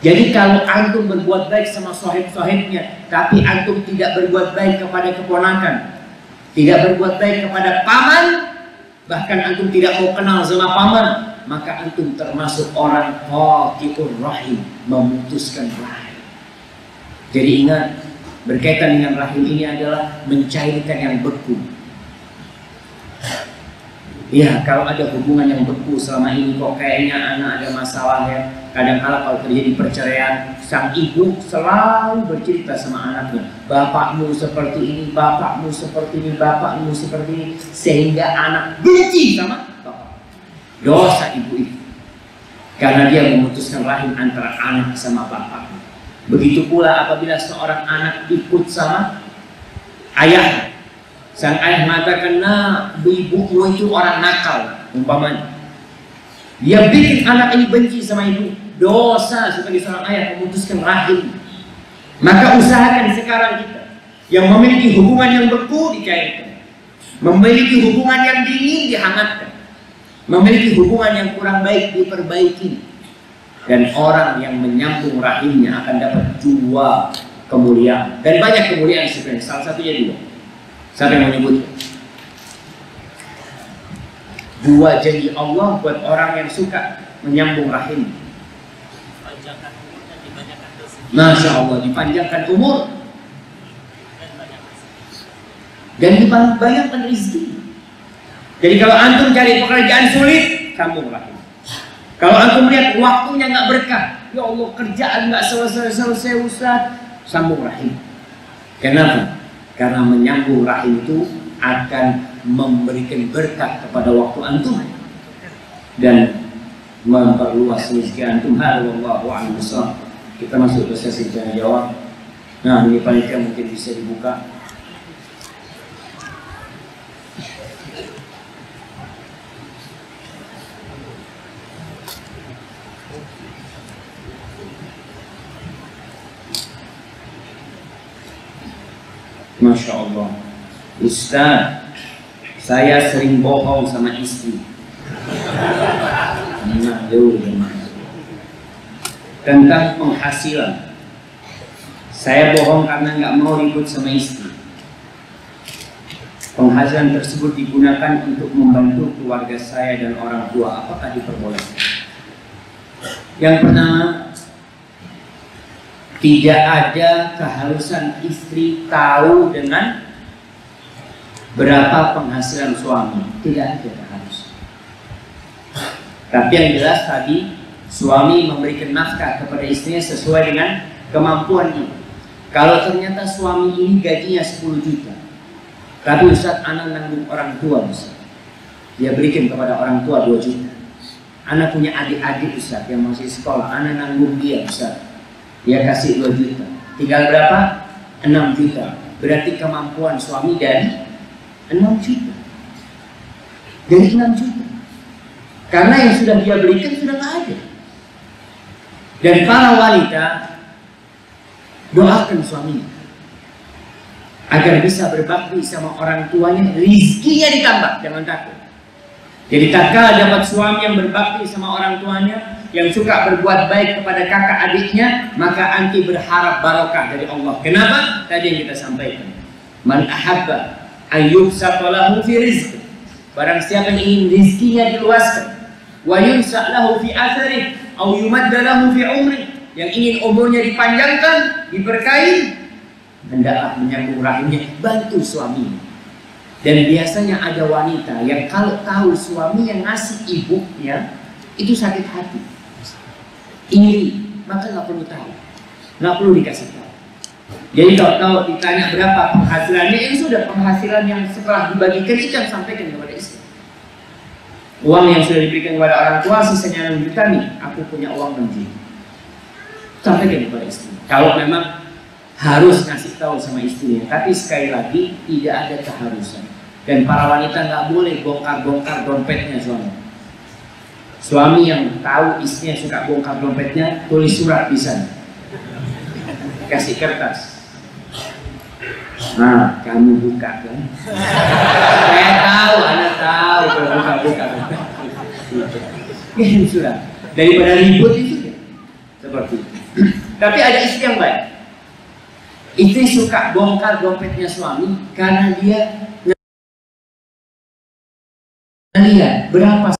Jadi kalau antum berbuat baik sama sahib-sahibnya, tapi antum tidak berbuat baik kepada keponakan, tidak berbuat baik kepada paman, bahkan antum tidak mau kenal sama paman, maka antum termasuk orang qati'ur rahim, memutuskan rahim. Jadi ingat, berkaitan dengan rahim ini adalah mencairkan yang beku. Ya, kalau ada hubungan yang beku selama ini, kok kayaknya anak ada masalah ya. Kadang-kala kalau terjadi perceraian, sang ibu selalu bercerita sama anaknya, bapakmu seperti ini, bapakmu seperti ini, bapakmu seperti ini, sehingga anak benci sama bapak. Dosa ibu itu, karena dia memutuskan rahim antara anak sama bapak. Begitu pula apabila seorang anak ikut sama ayah, sang ayah mengatakan, nah, ibumu itu orang nakal, umpamanya. Dia bikin anak ini benci sama ibu. Dosa sebagai seorang ayah memutuskan rahim. Maka usahakan sekarang kita yang memiliki hubungan yang beku dicairkan, memiliki hubungan yang dingin dihangatkan, memiliki hubungan yang kurang baik diperbaiki. Dan orang yang menyambung rahimnya akan dapat 2 kemuliaan. Dan banyak kemuliaan sebenarnya, salah satunya 2. Siapa yang menyebut? 2 janji Allah buat orang yang suka menyambung rahim. Masya Allah, dipanjangkan umur dan dibanyakan rezeki. Jadi kalau antum cari pekerjaan sulit, sambung rahim. Kalau antum lihat waktunya nggak berkah, ya Allah kerjaan nggak selesai Ustaz, sambung rahim. Kenapa? Karena menyambung rahim itu akan memberikan berkah kepada waktu antum dan memperluas rezeki antum. Wallahu a'lam bishawab. Kita masuk ke sesi tanya jawab. Nah, ini panitia mungkin bisa dibuka. Masya Allah, Ustaz, saya sering bohong sama istri. Nah, tentang penghasilan, saya bohong karena nggak mau ribut sama istri. Penghasilan tersebut digunakan untuk membantu keluarga saya dan orang tua. Apakah diperbolehkan? Yang pertama, Tidak ada keharusan istri tahu dengan berapa penghasilan suami. Tidak ada keharusan. Tapi yang jelas tadi, suami memberikan nafkah kepada istrinya sesuai dengan kemampuannya. Kalau ternyata suami ini gajinya 10 juta, tapi Ustaz, anak nanggung orang tua, Ustaz, dia berikan kepada orang tua 2 juta. Anak punya adik-adik, Ustaz, yang masih sekolah, anak nanggung dia, Ustaz, dia kasih 2 juta. Tinggal berapa? 6 juta. Berarti kemampuan suami dari 6 juta. Dari 6 juta. Karena yang sudah dia berikan sudah nggak ada. Dan para wanita, doakan suaminya agar bisa berbakti sama orang tuanya, rizkinya ditambah, jangan takut. Jadi tatkala dapat suami yang berbakti sama orang tuanya, yang suka berbuat baik kepada kakak adiknya, maka anti berharap barokah dari Allah. Kenapa? Tadi yang kita sampaikan. Man ahabba ayyubsata lahu fi rizqi. Barang siapa yang ingin rizkinya diluaskan, wa yunsa lahu fi athari, au yumadda lahu fi umri, yang ingin umurnya dipanjangkan, diberkahi, hendaklah menyambung rahimnya, bantu suaminya. Dan biasanya ada wanita yang kalau tahu suami yang ngasih ibunya itu sakit hati, iri, maka nggak perlu tahu, nggak perlu dikasih tahu. Jadi kalau ditanya berapa penghasilannya, ini sudah penghasilan yang setelah dibagikan itu yang sampaikan kepada istri. Uang yang sudah diberikan kepada orang tua sisanya 6 juta nih, aku punya uang 6 juta. Sampaikan kepada istri. Kalau memang harus ngasih tahu sama istrinya, tapi sekali lagi tidak ada keharusan. Dan para wanita nggak boleh bongkar-bongkar dompetnya suami. Suami yang tahu istrinya suka bongkar dompetnya, tulis surat di sana, kasih kertas. Nah, kamu buka kan? Saya tahu, Anda tahu kalau buka-buka. Kirim surat. Daripada ribut itu seperti itu. Tapi ada istri yang baik. Istri suka bongkar dompetnya suami karena dia lihat berapa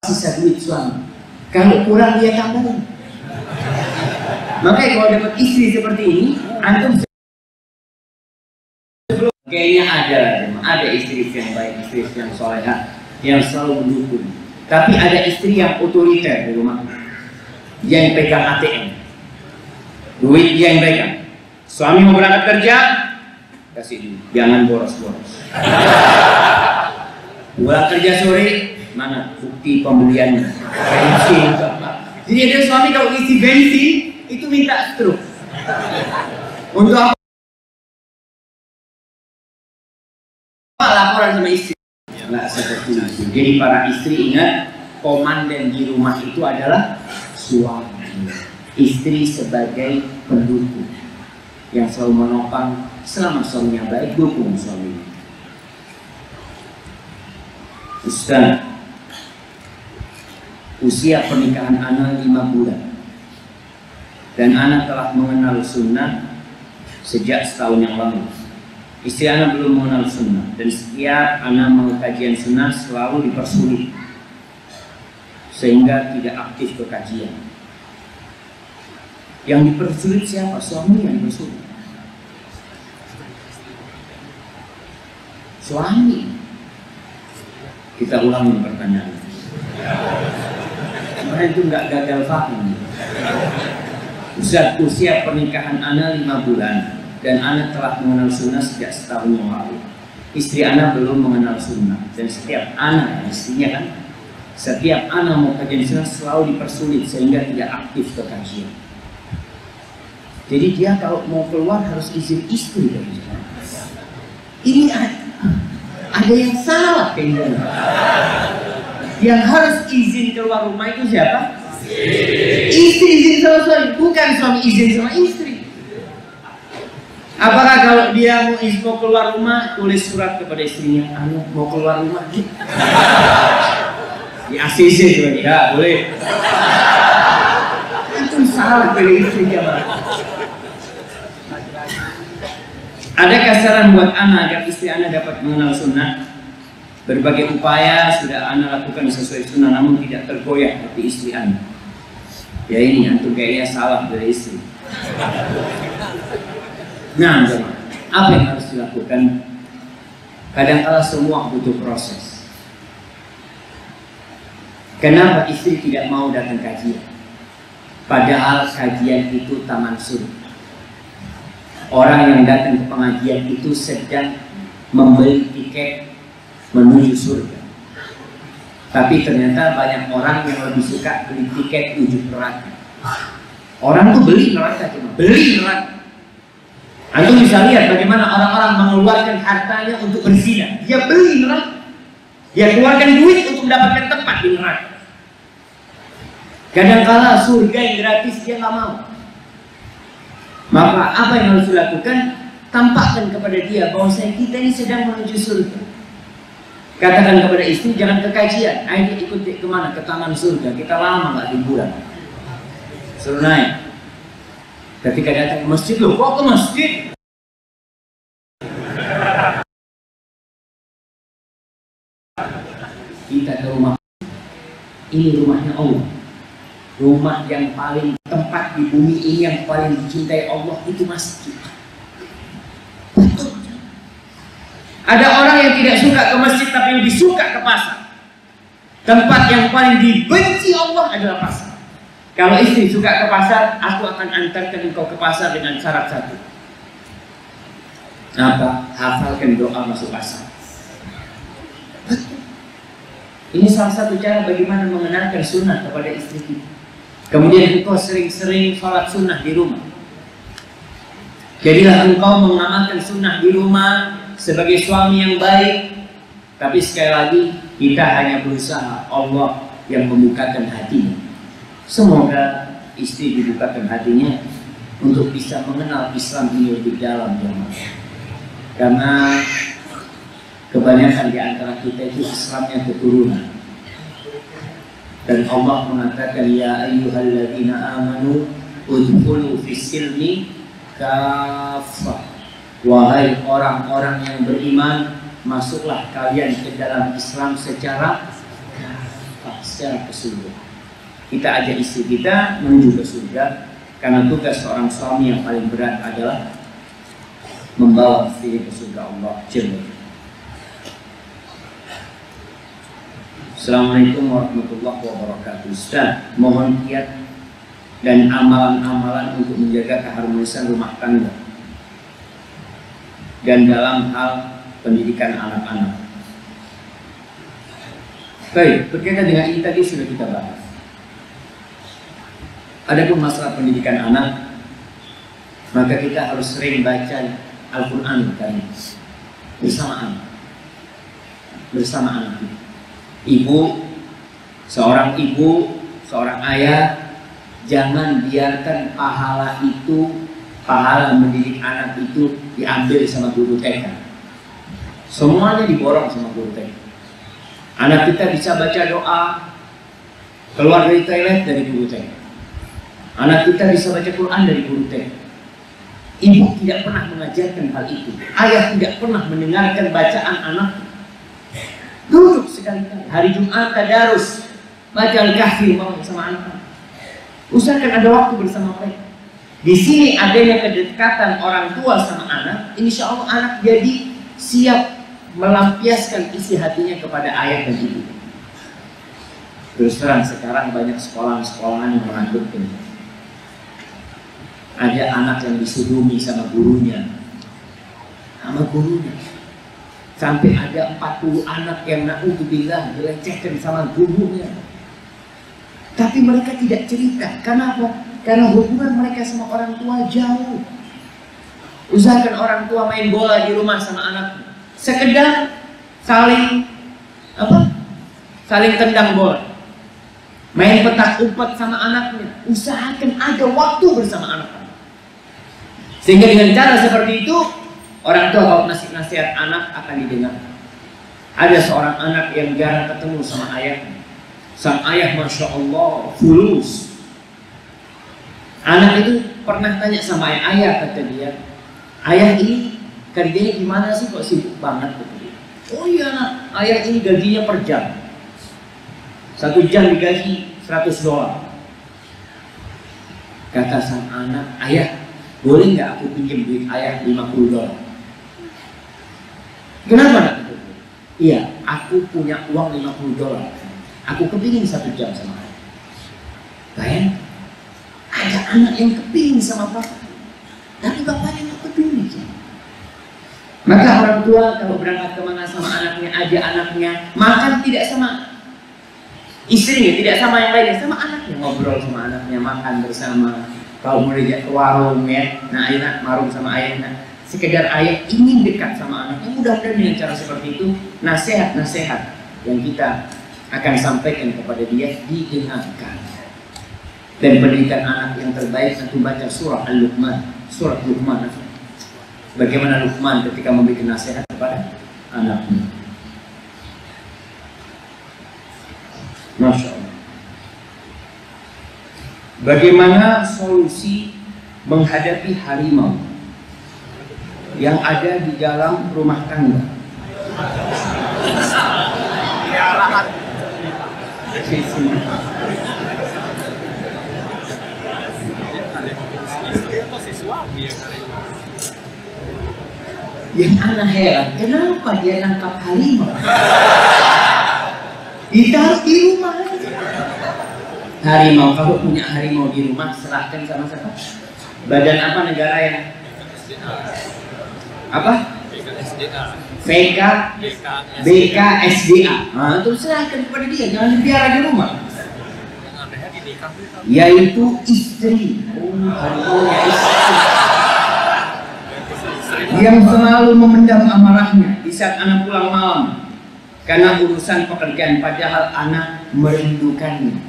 sisa duit suami. Kalau kurang dia tambahin. Makanya kalau dapat istri seperti ini, antum kayaknya ada istri yang baik, istri yang soleha, yang selalu mendukung. Tapi ada istri yang otoriter di rumah, dia yang pegang ATM, duit dia yang pegang. Suami mau berangkat kerja, kasih duit, jangan boros-boros. Pulang kerja sore, mana bukti pembeliannya, bensin. Jadi ada suami kalau isi bensin itu minta struk. Untuk apa? Laporan sama istri. Nggak seperti itu. Jadi para istri ingat, komandan di rumah itu adalah suami. Istri sebagai pendukung yang selalu menopang. Selama suaminya baik, dukung suaminya. Ustaz, usia pernikahan anak 5 bulan dan anak telah mengenal sunnah sejak setahun yang lalu. Istri anak belum mengenal sunnah dan setiap anak mau kajian sunnah selalu dipersulit sehingga tidak aktif ke kajian. Yang dipersulit siapa? Suami yang dipersulit. Suami. Kita ulangi pertanyaan. Karena itu nggak gagal paham. Ustaz, usia pernikahan anak 5 bulan dan anak telah mengenal sunnah sejak setahun yang lalu. Istri anak belum mengenal sunnah dan setiap anak, istrinya kan, setiap anak mau kajian sunnah selalu dipersulit sehingga tidak aktif ke kajian. Jadi dia kalau mau keluar harus izin istri dari sana. Ini ada yang salah kayaknya. Yang harus izin keluar rumah itu siapa? Istri izin sama suami, bukan suami izin sama istri. Apakah kalau dia mau keluar rumah, tulis surat kepada istrinya, anu mau keluar rumah? Di ACC tuh, ya boleh. Itu salah dari istri jamaah. Adakah saran buat anak agar istri anak dapat mengenal sunnah? Berbagai upaya sudah Anda lakukan sesuai sunnah, namun tidak tergoyah hati istri Anda. Ya ini antum kayaknya salah dari istri. Nah, apa yang harus dilakukan? Kadang-kala semua butuh proses. Kenapa istri tidak mau datang kajian? Padahal kajian itu taman surga. Orang yang datang ke pengajian itu sedang membeli tiket menuju surga. Tapi ternyata banyak orang yang lebih suka beli tiket menuju neraka. Orang tuh beli neraka, cuma beli neraka. Antum bisa lihat bagaimana orang-orang mengeluarkan hartanya untuk berzina. Dia beli neraka. Dia keluarkan duit untuk mendapatkan tempat di neraka. Kadang-kala surga yang gratis dia nggak mau. Maka apa yang harus dilakukan? Tampakkan kepada dia bahwa kita ini sedang menuju surga. Katakan kepada istri, jangan ke kajian, ayo ikut kemana? Ke taman surga. Kita lama nggak liburan. Suruh naik. Ketika datang ke masjid, loh kok ke masjid? Kita ke rumah. Ini rumahnya Allah. Rumah yang paling, tempat di bumi ini yang paling dicintai Allah itu masjid. Ada orang yang tidak suka ke masjid tapi lebih suka ke pasar. Tempat yang paling dibenci Allah adalah pasar. Kalau istri suka ke pasar, aku akan antarkan engkau ke pasar dengan syarat satu. Apa? Hafalkan doa masuk pasar. Ini salah satu cara bagaimana mengenalkan sunnah kepada istri kita. Kemudian engkau sering-sering sholat sunnah di rumah. Jadilah engkau mengamalkan sunnah di rumah sebagai suami yang baik. Tapi sekali lagi kita hanya berusaha, Allah yang membukakan hatinya. Semoga istri dibukakan hatinya untuk bisa mengenal Islam ini lebih dalam, jemaah. Karena kebanyakan di antara kita itu Islamnya keturunan. Dan Allah mengatakan, ya ayyuhalladzina amanu udkhulu fis-silmi kaffah. Wahai orang-orang yang beriman, masuklah kalian ke dalam Islam secara keseluruhan. Kita ajak istri kita menuju ke surga, karena tugas seorang suami yang paling berat adalah membawa istri ke surga Allah Jalla. Assalamualaikum warahmatullahi wabarakatuh. Ustaz, mohon kiat dan amalan-amalan untuk menjaga keharmonisan rumah tangga dan dalam hal pendidikan anak-anak. Baik, berkaitan dengan ini tadi sudah kita bahas. Adapun masalah pendidikan anak, maka kita harus sering baca Al-Quran bersama anak kita. Seorang ibu, seorang ayah, jangan biarkan pahala mendidik anak itu diambil sama guru TK. Semuanya diborong sama guru TK. Anak kita bisa baca doa, keluar dari toilet dari guru TK. Anak kita bisa baca Quran dari guru TK. Ibu tidak pernah mengajarkan hal itu. Ayah tidak pernah mendengarkan bacaan anak. Duduk sekali-kali hari Jumat tadarus, baca Al-Kahfi bersama anak. Usahakan ada waktu bersama mereka. Di sini adanya kedekatan orang tua sama anak, insya Allah anak jadi siap melampiaskan isi hatinya kepada ayah dan ibu. Terus terang sekarang banyak sekolah-sekolahan yang menakutkan. Ada anak yang disudumi sama gurunya. Sampai ada 40 anak yang na'udzubillah dilecehkan sama gurunya. Tapi mereka tidak cerita. Kenapa? Karena hubungan mereka sama orang tua jauh. Usahakan orang tua main bola di rumah sama anak, sekedar saling tendang bola, main petak umpet sama anaknya. Usahakan ada waktu bersama anak-anak. Sehingga dengan cara seperti itu, orang tua kalau nasihat anak akan didengar. Ada seorang anak yang jarang ketemu sama ayahnya. Sang ayah Masya Allah fulus. Anak itu pernah tanya sama ayah, kata dia, ayah ini kerjanya gimana sih kok sibuk banget, kata dia. Oh iya nak, ayah ini gajinya per jam. 1 jam digaji $100. Kata sang anak, ayah boleh nggak aku pinjam duit ayah $50? Kenapa nak? Iya, aku punya uang $50. Aku kepingin 1 jam sama ayah. Bayang, ada anak yang kepingin sama bapak, tapi bapaknya nggak kepingin. Maka orang tua kalau berangkat kemana sama anaknya, ajak anaknya makan tidak sama istrinya, tidak sama yang lainnya, sama anaknya, ngobrol sama anaknya, makan bersama. Kalau mau diajak ke warung ya, nah ayah marung sama ayahnya, sekedar ayah ingin dekat sama anaknya. Mudah-mudahan dengan cara seperti itu nasihat-nasihat yang kita akan sampaikan kepada dia didengarkan. Dan pendidikan anak yang terbaik tentu baca surah Al-Luqman, surat Luqman. Bagaimana Luqman ketika memberikan nasihat kepada anaknya. Masya Allah. Bagaimana solusi menghadapi harimau yang ada di dalam rumah tangga? Yang anak heran, kenapa dia nangkap harimau? Ditaruh di rumah. Harimau, kalau punya harimau di rumah, serahkan sama siapa? Badan apa negara yang? Apa? VK, BKSDA. Nah, itu serahkan kepada dia, jangan dipiara di rumah. Yaitu istri. Harimaunya istri. Yang selalu memendam amarahnya di saat anak pulang malam karena urusan pekerjaan, padahal anak merindukannya.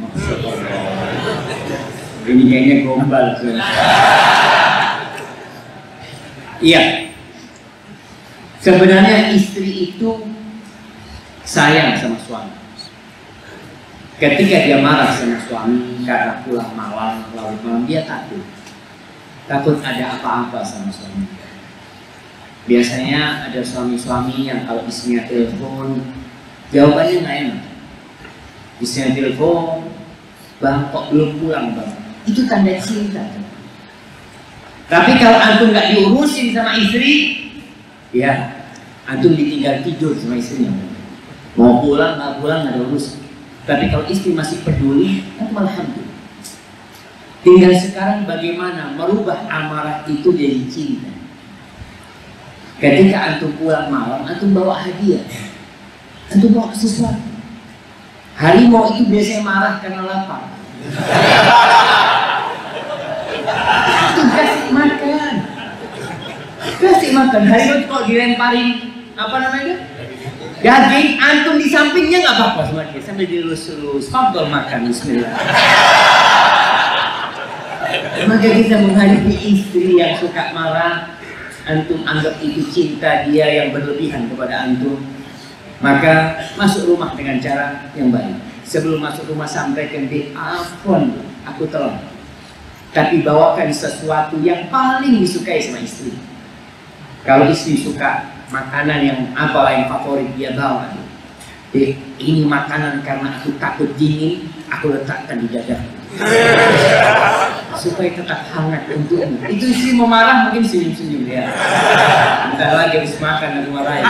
Ini kayaknya gombal. Iya, sebenarnya istri itu sayang sama suami. Ketika dia marah sama suami karena pulang malam, larut malam, dia takut ada apa-apa sama suami. Biasanya ada suami-suami yang kalau istrinya telepon, jawabannya nggak enak. Istrinya telepon, bang kok belum pulang bang? Itu tanda cinta. Tapi kalau antum nggak diurusin sama istri, ya antum ditinggal tidur sama istrinya. Mau pulang nggak pulang nggak ada urusan. Tapi kalau istri masih peduli, antum alhamdulillah. Tinggal sekarang bagaimana merubah amarah itu jadi cinta. Ketika antum pulang malam, antum bawa hadiah, antum bawa sesuatu. Harimau itu biasanya marah karena lapar. Antum kasih makan. Harimau itu kalau dilemparin apa namanya? Daging, antum di sampingnya nggak apa-apa sama dia, sambil dilus-lus, fadhol makan, bismillah. Maka kita menghadapi istri yang suka marah, antum anggap itu cinta dia yang berlebihan kepada antum, maka masuk rumah dengan cara yang baik. Sebelum masuk rumah sampaikan dia, afwan, aku telat. Tapi bawakan sesuatu yang paling disukai sama istri. Kalau istri suka makanan yang apalah yang favorit, dia bawa. Ini makanan karena aku takut dingin, aku letakkan di dadaku supaya tetap hangat untukmu. Itu istri mau marah mungkin senyum-senyum ya. Bentar lagi habis makan dan marahin.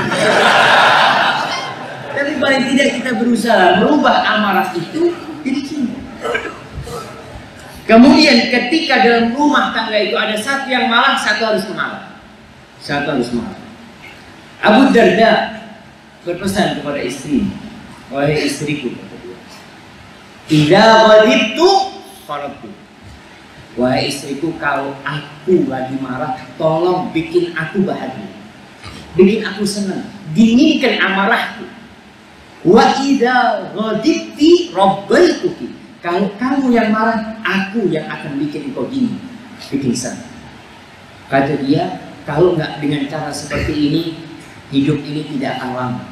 Tapi paling tidak kita berusaha merubah amarah itu jadi cinta. Kemudian ketika dalam rumah tangga itu ada satu yang marah, satu harus mengalah. Satu harus mengalah. Abu Darda berpesan kepada istri, wahai istriku, idza ghadibtu farabtu. Wahai istriku, kalau aku lagi marah, tolong bikin aku bahagia, bikin aku senang, dinginkan amarahku. Wa idza ghadibti rabbaituki. Kalau kamu yang marah, aku yang akan bikin kau dingin, bikin senang. Kata dia, kalau nggak dengan cara seperti ini, hidup ini tidak akan lama.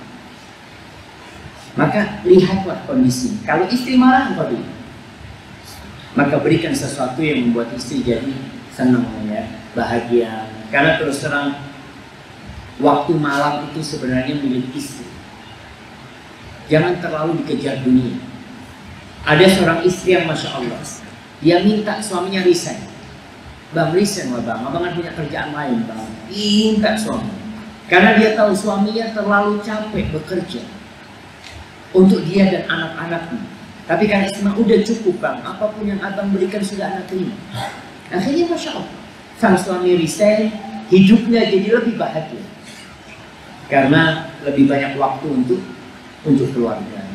Maka lihatlah kondisi. Kalau istri marah, apa dia? Maka berikan sesuatu yang membuat istri jadi senang, ya, bahagia. Karena terus terang waktu malam itu sebenarnya milik istri. Jangan terlalu dikejar dunia. Ada seorang istri yang Masya Allah, dia minta suaminya resign. Bang, resign lah bang, abang kan punya kerjaan lain bang. Minta suami, karena dia tahu suaminya terlalu capek bekerja untuk dia dan anak-anaknya. Tapi kan istimewa udah cukup bang, apapun yang abang berikan sudah anak terima. Akhirnya Masya Allah, sang suami resign, hidupnya jadi lebih bahagia karena lebih banyak waktu untuk keluarga.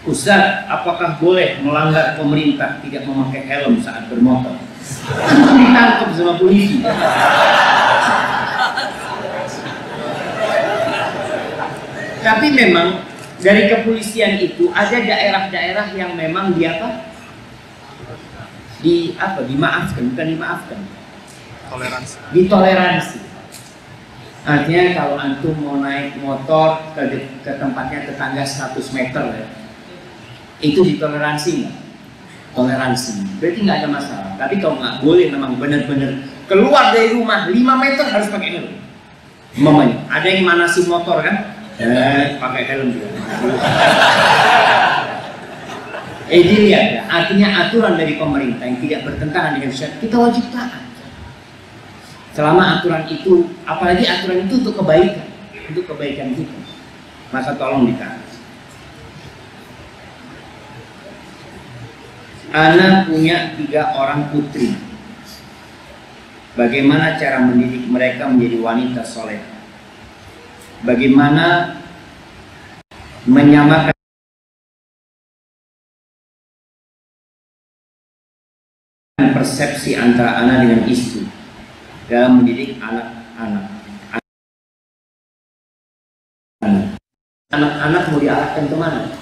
Ustaz, apakah boleh melanggar pemerintah tidak memakai helm saat bermotor? Ditangkap sama polisi. Tapi memang dari kepolisian itu ada daerah-daerah yang memang dimaafkan, bukan dimaafkan, ditoleransi. Artinya kalau antum mau naik motor ke tempatnya tetangga 100 meter ya, itu ditoleransi nggak? Toleransi, berarti nggak ada masalah. Tapi kalau nggak boleh, memang benar-benar keluar dari rumah 5 meter harus pakai helm. Mamanya, ada yang manasin motor kan? Pakai helm juga. Dilihat ya, artinya aturan dari pemerintah yang tidak bertentangan dengan syariat, kita wajib taat. Selama aturan itu, apalagi aturan itu untuk kebaikan kita, maka tolong ditaati. Ana punya 3 orang putri. Bagaimana cara mendidik mereka menjadi wanita soleh? Bagaimana menyamakan persepsi antara anak dengan istri dalam mendidik anak-anak? Anak-anak mau diarahkan kemana?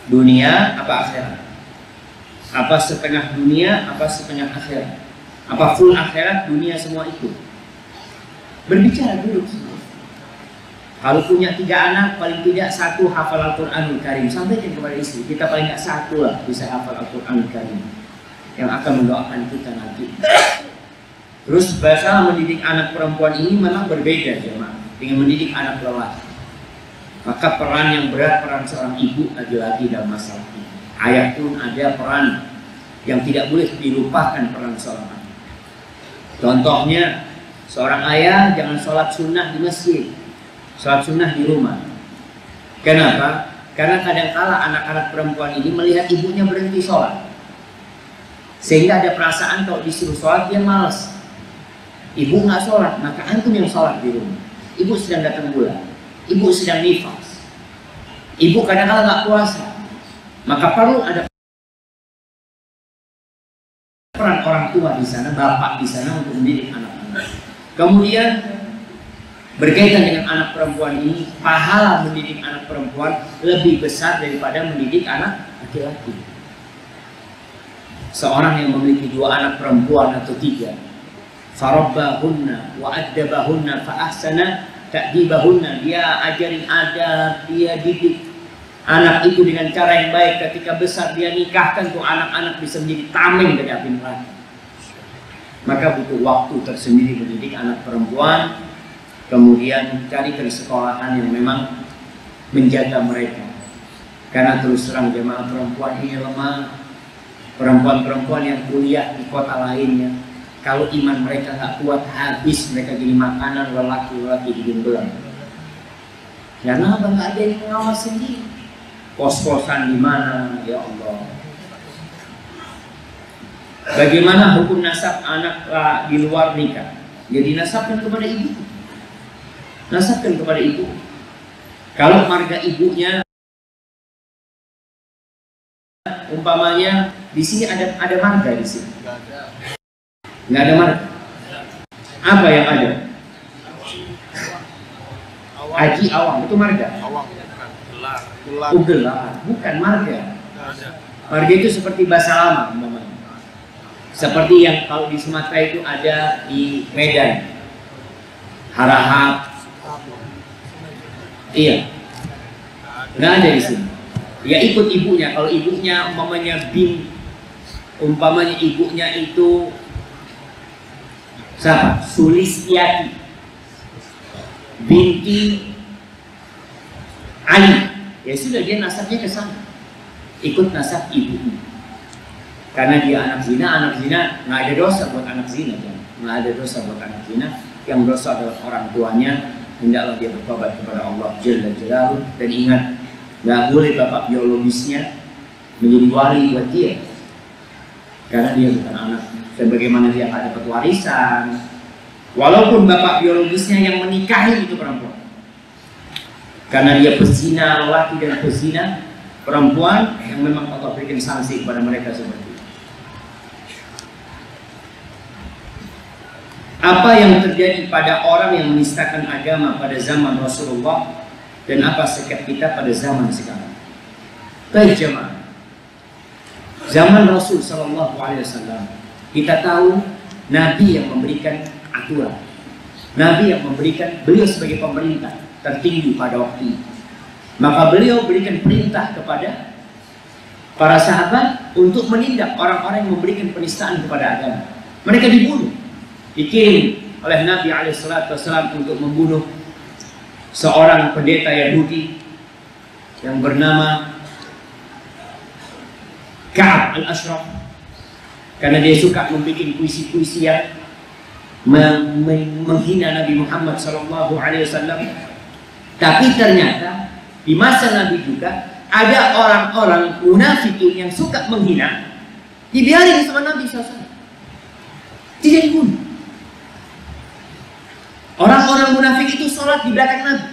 Dunia apa akhirat? Apa setengah dunia, apa setengah akhirat? Apa full akhirat, dunia semua itu? Berbicara dulu. Kalau punya 3 anak, paling tidak 1 hafal Al-Quranul Karim. Sampaikan kepada istri, kita paling tidak 1 lah bisa hafal Al-Quranul Karim yang akan mendoakan kita nanti. Terus bahasa mendidik anak perempuan ini memang berbeda jemaah dengan mendidik anak lelaki. Maka peran yang berat, peran seorang ibu lagi-lagi dalam masalah ini. Ayah pun ada peran yang tidak boleh dilupakan, peran seorang ayah. Contohnya, seorang ayah jangan sholat sunnah di masjid, sholat sunnah di rumah. Kenapa? Karena kadang-kala anak-anak perempuan ini melihat ibunya berhenti sholat, sehingga ada perasaan kalau disuruh sholat dia malas. Ibu nggak sholat, maka antum yang sholat di rumah. Ibu sedang datang bulan, ibu sedang nifas, ibu kadang-kala nggak puasa, maka perlu ada peran orang tua di sana, bapak di sana untuk mendidik anak-anak. Kemudian berkaitan dengan anak perempuan ini, pahala mendidik anak perempuan lebih besar daripada mendidik anak laki-laki. Seorang yang memiliki 2 anak perempuan atau 3, farabbahunna wa addabahunna fa ahsana ta'dibahunna, dia ajarin adab, dia didik anak itu dengan cara yang baik. Ketika besar dia nikahkan tuh anak-anak bisa menjadi tameng dari api neraka. Maka butuh waktu tersendiri mendidik anak perempuan. Kemudian carikan sekolahan yang memang menjaga mereka. Karena terus terang jemaah perempuan ini lemah. Perempuan-perempuan yang kuliah di kota lainnya, kalau iman mereka nggak kuat, habis mereka jadi makanan lelaki-lelaki di Jembelang. Karena apa? Nggak ada yang mengawasin dia. Kos-kosan di mana, ya Allah. Bagaimana hukum nasab anak di luar nikah? Jadi nasabkan kepada ibu. Nasabkan kepada ibu. Kalau marga ibunya, umpamanya di sini ada marga di sini. Nggak ada marga. Apa yang ada? Haji Awang itu marga. Gelar, bukan marga. Marga itu seperti bahasa lama, umpamanya. Seperti yang kalau di Sumatera itu ada di Medan, Harahap. Iya, nggak ada di sini. Ya ikut ibunya. Kalau ibunya umpamanya umpamanya ibunya itu siapa? Sulistiati binti Ali. Ya sudah, dia nasabnya ke sana, ikut nasab ibunya. Karena dia anak zina nggak ada dosa buat anak zina, kan? Nggak ada dosa buat anak zina. Yang dosa adalah orang tuanya. Hendaklah dia bertobat kepada Allah Jalla Jalaluhu, dan ingat, nggak boleh bapak biologisnya menjadi wali buat dia, karena dia bukan anak. Sebagaimana dia nggak dapat warisan, walaupun bapak biologisnya yang menikahi itu perempuan, karena dia pezina lelaki dan pezina perempuan, yang memang Allah berikan sanksi kepada mereka seperti itu. Apa yang terjadi pada orang yang menistakan agama pada zaman Rasulullah, dan apa sikap kita pada zaman sekarang? Baik jemaah, zaman Rasul Sallallahu Alaihi Wasallam, kita tahu Nabi yang memberikan aturan, Nabi yang memberikan, beliau sebagai pemerintah tertinggi pada waktu itu, maka beliau berikan perintah kepada para sahabat untuk menindak orang-orang yang memberikan penistaan kepada agama. Mereka dibunuh, dikirim oleh Nabi SAW untuk membunuh seorang pendeta Yahudi yang bernama Ka'ab al-Ashraf, karena dia suka membuat puisi-puisi yang menghina Nabi Muhammad SAW. Tapi ternyata di masa Nabi juga ada orang-orang munafikin yang suka menghina, dibiarin sama Nabi SAW, tidak dibunuh. Orang-orang munafik itu sholat di belakang Nabi.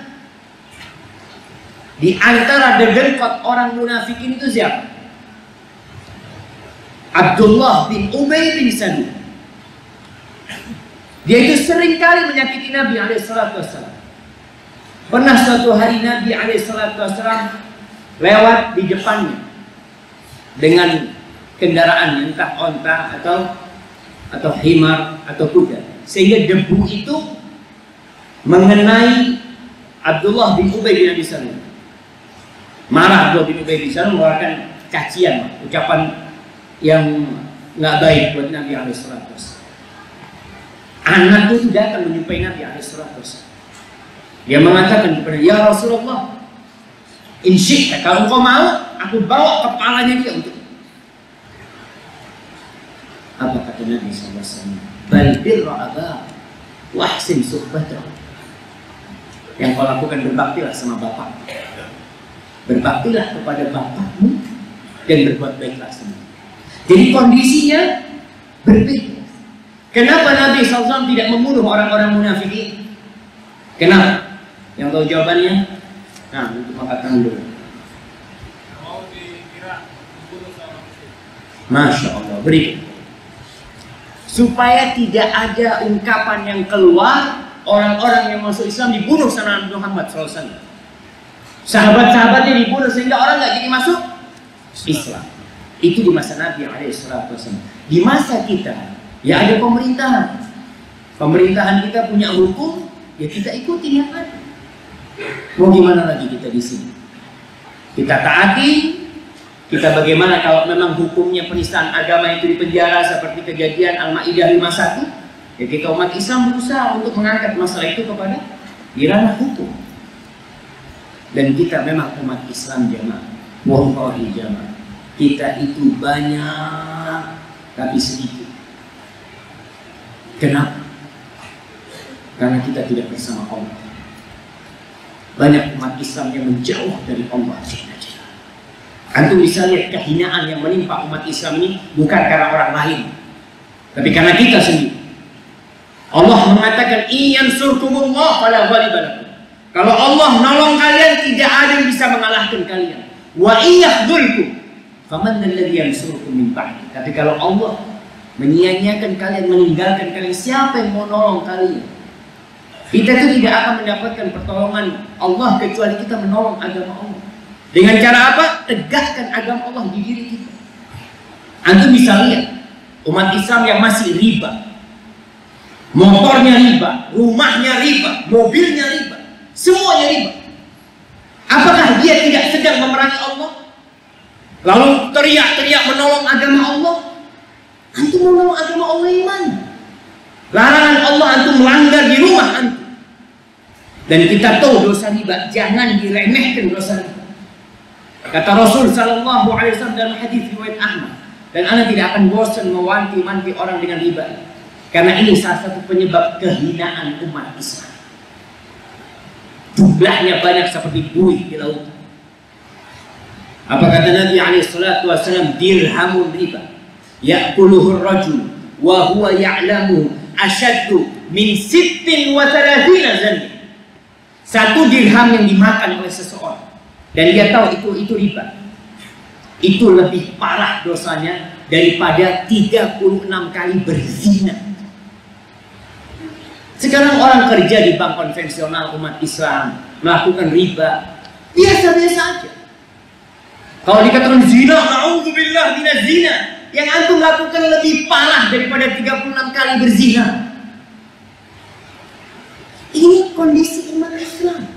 Di antara degengkot orang munafikin itu siapa? Abdullah bin Ubay bin Salul. Dia itu sering kali menyakiti Nabi SAW. Pernah suatu hari Nabi SAW lewat di depannya dengan kendaraan, entah onta atau himar atau kuda, sehingga debu itu mengenai Abdullah bin Ubay bin Abi Salul. Marah Abdullah bin Ubay bin Salul, mengeluarkan cacian, ucapan yang nggak baik buat Nabi SAW. Anak itu datang menjumpai Nabi SAW. Dia mengatakan kepada, ya Rasulullah, insya kalau engkau mau, aku bawa kepalanya dia untuk. Apa kata Nabi SAW? Bal birra abah wahsin suhbatahu. Yang kau lakukan, berbaktilah sama bapak, berbaktilah kepada bapakmu, dan berbuat baiklah sama. Jadi kondisinya berbeda. Kenapa Nabi SAW tidak membunuh orang-orang munafik ini? Kenapa? Yang tahu jawabannya? Nah, untuk angkat tangan dulu. Masya Allah, beri. Supaya tidak ada ungkapan yang keluar, orang-orang yang masuk Islam dibunuh sama Nabi Muhammad SAW. Sahabat-sahabatnya dibunuh sehingga orang nggak jadi masuk Islam. Itu di masa Nabi SAW. Di masa kita, ya ada pemerintahan. Pemerintahan kita punya hukum, ya kita ikuti yang ada. Mau gimana lagi kita di sini? Kita taati. Kita bagaimana kalau memang hukumnya penistaan agama itu dipenjara seperti kejadian Al-Maidah 51? Ya kita umat Islam berusaha untuk mengangkat masalah itu kepada di ranah hukum. Dan kita memang umat Islam jamaah. Wallahi jamaah, kita itu banyak tapi sedikit. Kenapa? Karena kita tidak bersama Allah. Banyak umat Islam yang menjauh dari Allah. Antum bisa lihat kehinaan yang menimpa umat Islam ini bukan karena orang lain, tapi karena kita sendiri. Allah mengatakan, "Iyansurkumullah fala ghaliba lakum." Kalau Allah nolong kalian, tidak ada yang bisa mengalahkan kalian. Wa iyakhdzulkum faman alladhi yansurukum min ba'di. Tapi kalau Allah menyia-nyiakan kalian, meninggalkan kalian, siapa yang mau nolong kalian? Kita itu tidak akan mendapatkan pertolongan Allah kecuali kita menolong agama Allah. Dengan cara apa? Tegakkan agama Allah di diri kita. Antum bisa lihat umat Islam yang masih riba, motornya riba, rumahnya riba, mobilnya riba, semuanya riba. Apakah dia tidak sedang memerangi Allah? Lalu teriak-teriak menolong agama Allah? Antum menolong agama Allah yang mana? Larangan Allah antum melanggar di rumah antum. Dan kita tahu dosa riba, jangan diremehkan dosa riba. Kata Rasul sallallahu alaihi wasallam dalam hadis riwayat Ahmad, dan Anda tidak akan bosan mewanti-wanti orang dengan riba. Karena ini salah satu penyebab kehinaan umat Islam. Jumlahnya banyak seperti buih di laut. Apa kata Nabi alaihi salatu wasallam? Dirhamun riba ya'kuluhu ar-rajul wa huwa ya'lamu ashaddu min 36 zanni. Satu dirham yang dimakan oleh seseorang dan dia tahu itu riba, itu lebih parah dosanya daripada 36 kali berzina. Sekarang orang kerja di bank konvensional umat Islam melakukan riba, biasa-biasa aja. Kalau dikatakan zina, na'udzubillah minaz zina, yang antum lakukan lebih parah daripada 36 kali berzina. Ini kondisi umat Islam.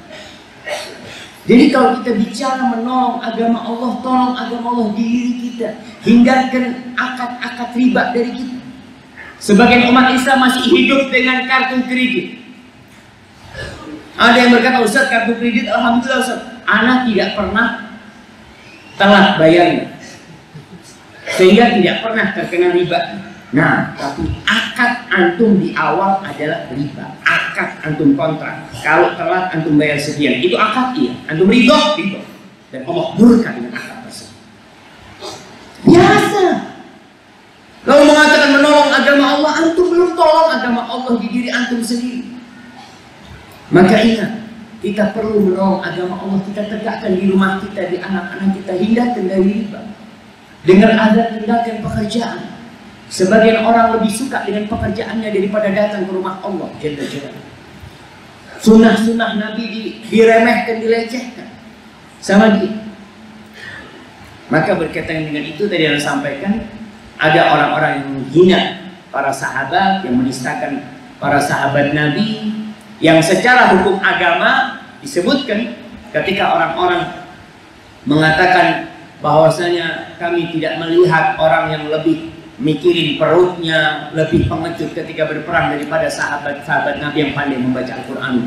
Jadi kalau kita bicara menolong agama Allah, tolong agama Allah di diri kita. Hindarkan akad-akad riba dari kita. Sebagian umat Islam masih hidup dengan kartu kredit. Ada yang berkata, Ustaz, kartu kredit, alhamdulillah Ustaz, anak tidak pernah telat bayarnya, sehingga tidak pernah terkena riba. Nah, tapi akad antum di awal adalah riba. Akad antum kontrak, kalau telat antum bayar sekian, itu akad, iya. Antum ridho, dan Allah murka dengan akad tersebut. Biasa. Kalau mengatakan menolong agama Allah, antum belum tolong agama Allah di diri antum sendiri. Maka ingat, kita perlu menolong agama Allah, kita tegakkan di rumah kita, di anak-anak kita, hindarkan dari riba. Dengar azan, tinggalkan pekerjaan. Sebagian orang lebih suka dengan pekerjaannya daripada datang ke rumah Allah. Sunnah-sunnah Nabi diremehkan, dilecehkan sama dia. Maka berkaitan dengan itu tadi yang sampaikan, ada orang-orang yang menghina para sahabat, yang menistakan para sahabat Nabi, yang secara hukum agama disebutkan ketika orang-orang mengatakan bahwasanya kami tidak melihat orang yang lebih mikirin perutnya, lebih pengecut ketika berperang daripada sahabat-sahabat Nabi yang pandai membaca Al-Quran.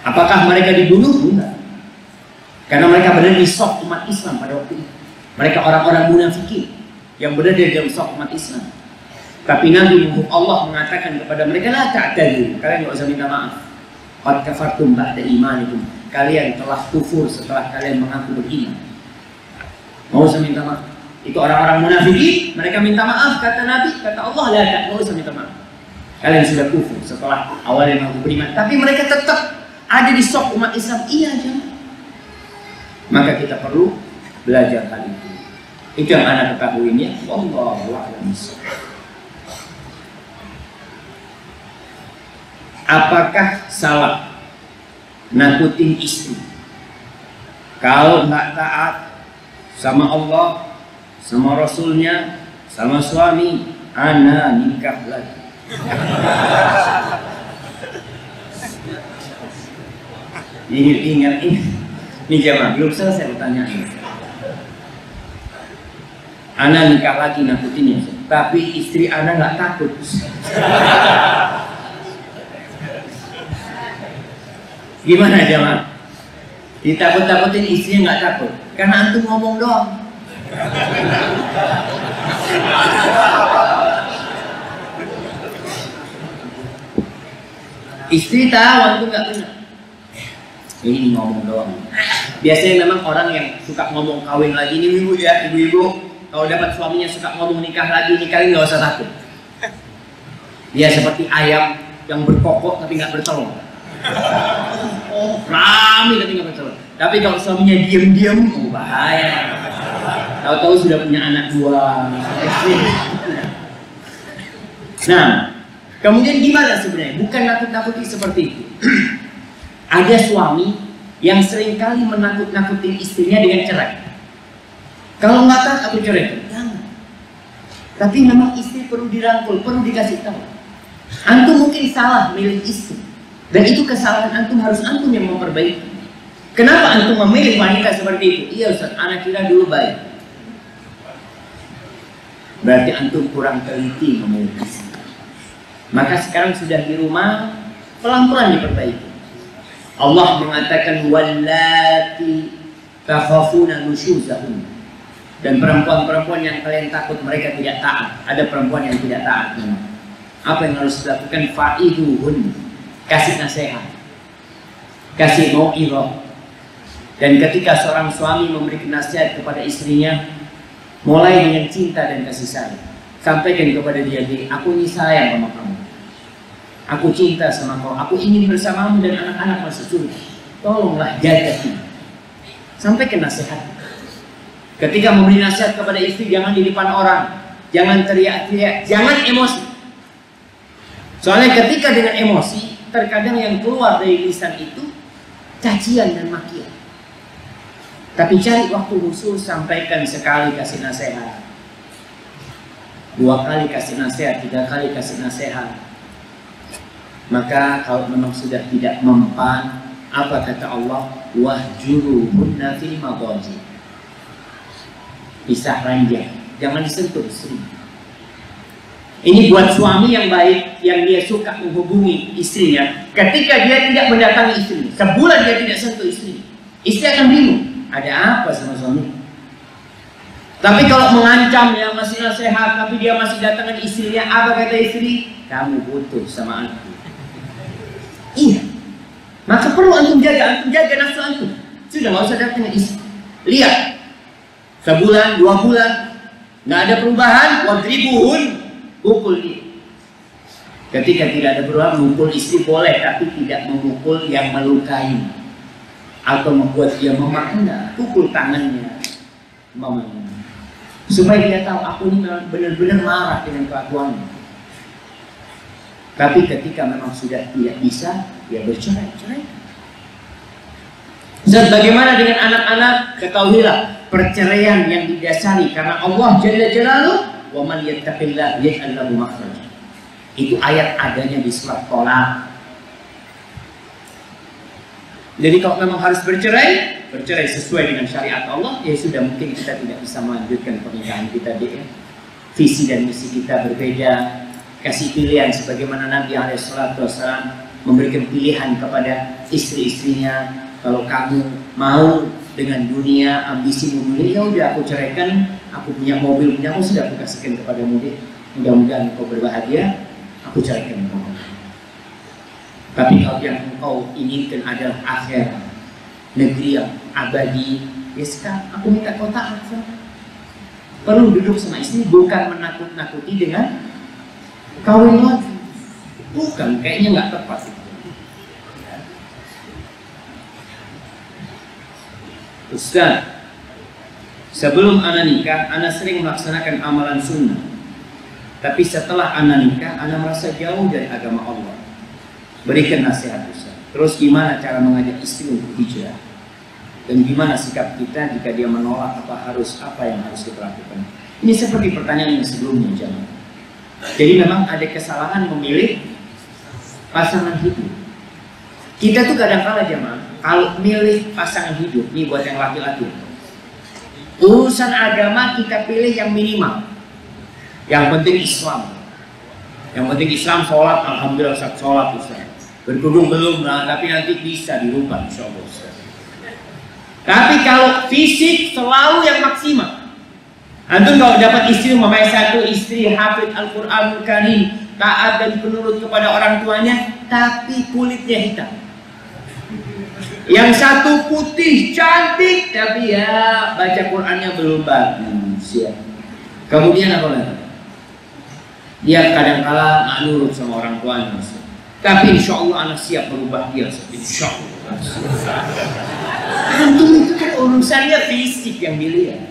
Apakah mereka dibunuh? Enggak. Karena mereka berada di saf umat Islam pada waktu itu. Mereka orang-orang munafikin yang berada di dalam saf umat Islam. Tapi Nabi Allah mengatakan kepada mereka, la ta'tadiru, kalian tidak usah minta maaf. Qad kafartum ba'da imanikum, kalian telah kufur setelah kalian mengaku beriman. Mau usah minta maaf. Itu orang-orang munafikin, mereka minta maaf, kata Nabi, kata Allah, la ta'tadiru, mau usah minta maaf. Kalian sudah kufur setelah awalnya mengaku beriman. Tapi mereka tetap ada di saf umat Islam. Iya, jangan. Maka kita perlu belajar hal itu. Itu yang anak ketahui ini. Wallahu a'lam. Apakah salah nakutin istri kalau nggak taat sama Allah, sama Rasulnya, sama suami? Ana nikah lagi. Ingat ini jemaah, belum selesai pertanyaan. Ana nikah lagi nakutinnya, tapi istri ana nggak takut. Gimana jemaah? Ditakut-takutin istrinya nggak takut, karena antum ngomong doang. Istri tahu antum nggak benar. Ini ngomong doang. Biasanya memang orang yang suka ngomong kawin lagi ini ibu ya, ibu-ibu kalau dapat suaminya suka ngomong nikah lagi, nikahin nggak usah takut. Dia seperti ayam yang berkokok tapi nggak bertelur. Rame tapi nggak bertelur. Tapi kalau suaminya diam-diam, bahaya. Tahu-tahu sudah punya anak 2. Nah, kemudian gimana sebenarnya? Bukan nakut-nakuti seperti itu. Ada suami yang seringkali menakut-nakutin istrinya dengan cerai. Kalau nggak taat aku cerai. Jangan. Tapi memang istri perlu dirangkul, perlu dikasih tahu. Antum mungkin salah milih istri. Dan itu kesalahan antum, harus antum yang memperbaiki. Kenapa antum memilih wanita seperti itu? Iya Ustaz, anak kira dulu baik. Berarti antum kurang teliti memilih istri. Maka sekarang sudah di rumah, pelan-pelan diperbaiki. Allah mengatakan wallati takhafuna nusyuzahun, dan perempuan-perempuan yang kalian takut mereka tidak taat. Ada perempuan yang tidak taat. Apa yang harus dilakukan? Fa'iduhun, kasih nasihat, kasih mau'izah. Dan ketika seorang suami memberikan nasihat kepada istrinya, mulai dengan cinta dan kasih sayang. Sampaikan kepada dia, aku ini sayang sama kamu, aku cinta sama kau, aku ingin bersamamu dan anak-anak masuk surga. Tolonglah jaga ini. Sampaikan nasihat. Ketika memberi nasihat kepada istri, jangan di depan orang, jangan teriak-teriak, jangan emosi. Soalnya ketika dengan emosi, terkadang yang keluar dari lisan itu cacian dan makian. Tapi cari waktu khusus, sampaikan sekali kasih nasihat, 2 kali kasih nasihat, 3 kali kasih nasihat. Maka kalau memang sudah tidak mempan, apa kata Allah? Wahjuruhunna fil madaji. Pisah ranjang, jangan disentuh istri. Ini buat suami yang baik, yang dia suka menghubungi istrinya. Ketika dia tidak mendatangi istrinya, sebulan dia tidak sentuh istrinya, istri akan bingung, ada apa sama suami. Tapi kalau mengancam, ya masih nasihat, tapi dia masih datangan istrinya, apa kata istri? Kamu butuh sama antum. Iya, maka perlu antum jaga nafsu antum. Sudah nggak usah datang istri. Lihat, sebulan, 2 bulan, nggak ada perubahan, wadribuhun, pukul dia. Ketika tidak ada perubahan, memukul istri boleh, tapi tidak memukul yang melukai atau membuat dia memakna. Pukul tangannya, mamanya, supaya dia tahu aku ini benar-benar marah dengan kelakuannya. Tapi ketika memang sudah tidak bisa, dia bercerai. Dan bagaimana dengan anak-anak? Ketahuilah, perceraian yang didasari karena Allah Jalla Jalaluhu, wa man yattaqillah yaj'al lahu makhraja. Itu ayat adanya di surat Thalaq. Jadi kalau memang harus bercerai sesuai dengan syariat Allah, ya sudah, mungkin kita tidak bisa melanjutkan pernikahan kita, visi dan misi kita berbeda. Kasih pilihan sebagaimana Nabi SAW memberikan pilihan kepada istri-istrinya. Kalau kamu mau dengan dunia, ambisimu dunia, ya udah aku ceraikan. Aku punya mobil, punya aku sudah aku kasihkan kepadamu deh. Mudah-mudahan kau berbahagia, aku ceraikan kau. Tapi kalau yang engkau inginkan adalah akhirat, negeri yang abadi, ya sekarang aku minta kau taat. Perlu duduk sama istri, bukan menakut-nakuti dengan kawin lagi. Bukan, kayaknya nggak tepat. Ustaz, sebelum ana nikah, ana sering melaksanakan amalan sunnah. Tapi setelah ana nikah, ana merasa jauh dari agama Allah. Berikan nasihat Ustaz. Terus gimana cara mengajak istri untuk hijrah? Dan gimana sikap kita jika dia menolak, apa yang harus kita lakukan? Ini seperti pertanyaan yang sebelumnya, jemaah. Jadi memang ada kesalahan memilih pasangan hidup. Kita tuh kadang-kala jemaah, kalau milih pasangan hidup, nih buat yang laki-laki, urusan agama kita pilih yang minimal. Yang penting Islam. Yang penting Islam, sholat, alhamdulillah sholat Ustaz. Berkerudung belum, nah, tapi nanti bisa dirubah insyaallah Ustaz. Tapi kalau fisik selalu yang maksimal. Antum kalau dapat istri memang satu istri hafid Al-Qur'anul Karim, taat dan penurut kepada orang tuanya, tapi kulitnya hitam. Yang satu putih cantik, tapi ya baca Qur'annya belum bagus ya. Kemudian apa lagi? Dia kadang-kala nggak nurut sama orang tuanya. Tapi insya Allah anak siap berubah dia. Insya Allah. Antum itu kan urusannya fisik yang dilihat.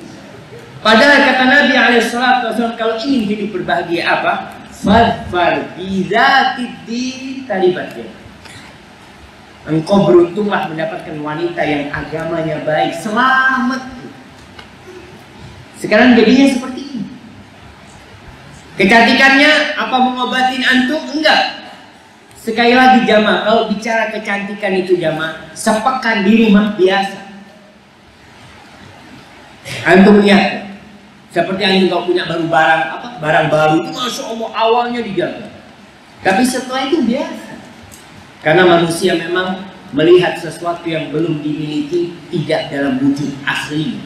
Padahal kata Nabi SAW, kalau ingin hidup berbahagia apa? Fadfar bizatid talibat. Engkau beruntunglah mendapatkan wanita yang agamanya baik, selamat. Sekarang jadinya seperti ini. Kecantikannya apa mengobatin antum? Enggak. Sekali lagi jamaah, kalau bicara kecantikan itu jamaah, sepekan di rumah biasa. Antum lihat, seperti yang kau punya barang baru itu, masya Allah awalnya dijaga, tapi setelah itu biasa. Karena manusia memang melihat sesuatu yang belum dimiliki tidak dalam wujud asli,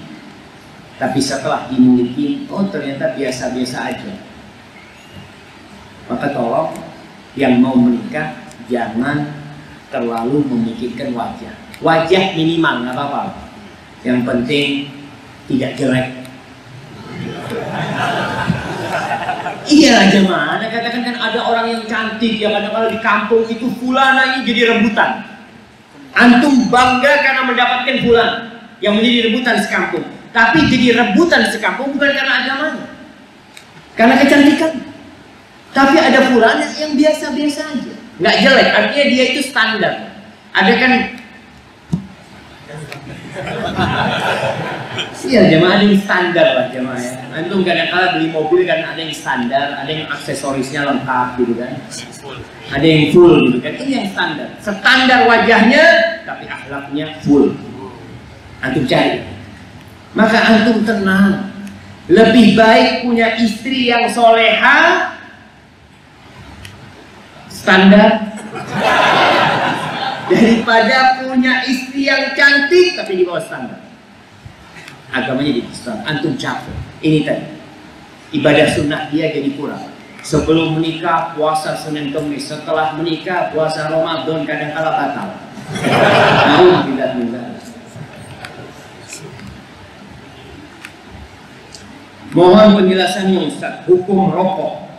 tapi setelah dimiliki, oh ternyata biasa-biasa aja. Maka tolong yang mau menikah jangan terlalu memikirkan wajah. Wajah minimal nggak apa-apa. Yang penting tidak jelek. Iya jemaah, Anda katakan kan ada orang yang cantik yang kadang-kadang di kampung itu fulana ini jadi rebutan. Antum bangga karena mendapatkan fulan yang menjadi rebutan sekampung. Tapi jadi rebutan sekampung bukan karena agamanya, karena kecantikan. Tapi ada fulan yang biasa-biasa aja, nggak jelek, artinya dia itu standar. Ada kan? Iya jemaah, ada yang standar lah jemaah ya. Antum kadang-kadang beli mobil kan ada yang standar, ada yang aksesorisnya lengkap gitu kan, ada yang full gitu kan. Ini yang standar, standar wajahnya tapi akhlaknya full. Antum cari, maka antum tenang. Lebih baik punya istri yang soleha standar daripada punya istri yang cantik tapi di bawah standar. Agamanya di standar. Antum capek. Ini tadi ibadah sunnah dia jadi kurang. Sebelum menikah puasa Senin Kemis, setelah menikah puasa Ramadan kadang-kala batal. Alhamdulillah. Mohon penjelasannya Ustaz, hukum rokok.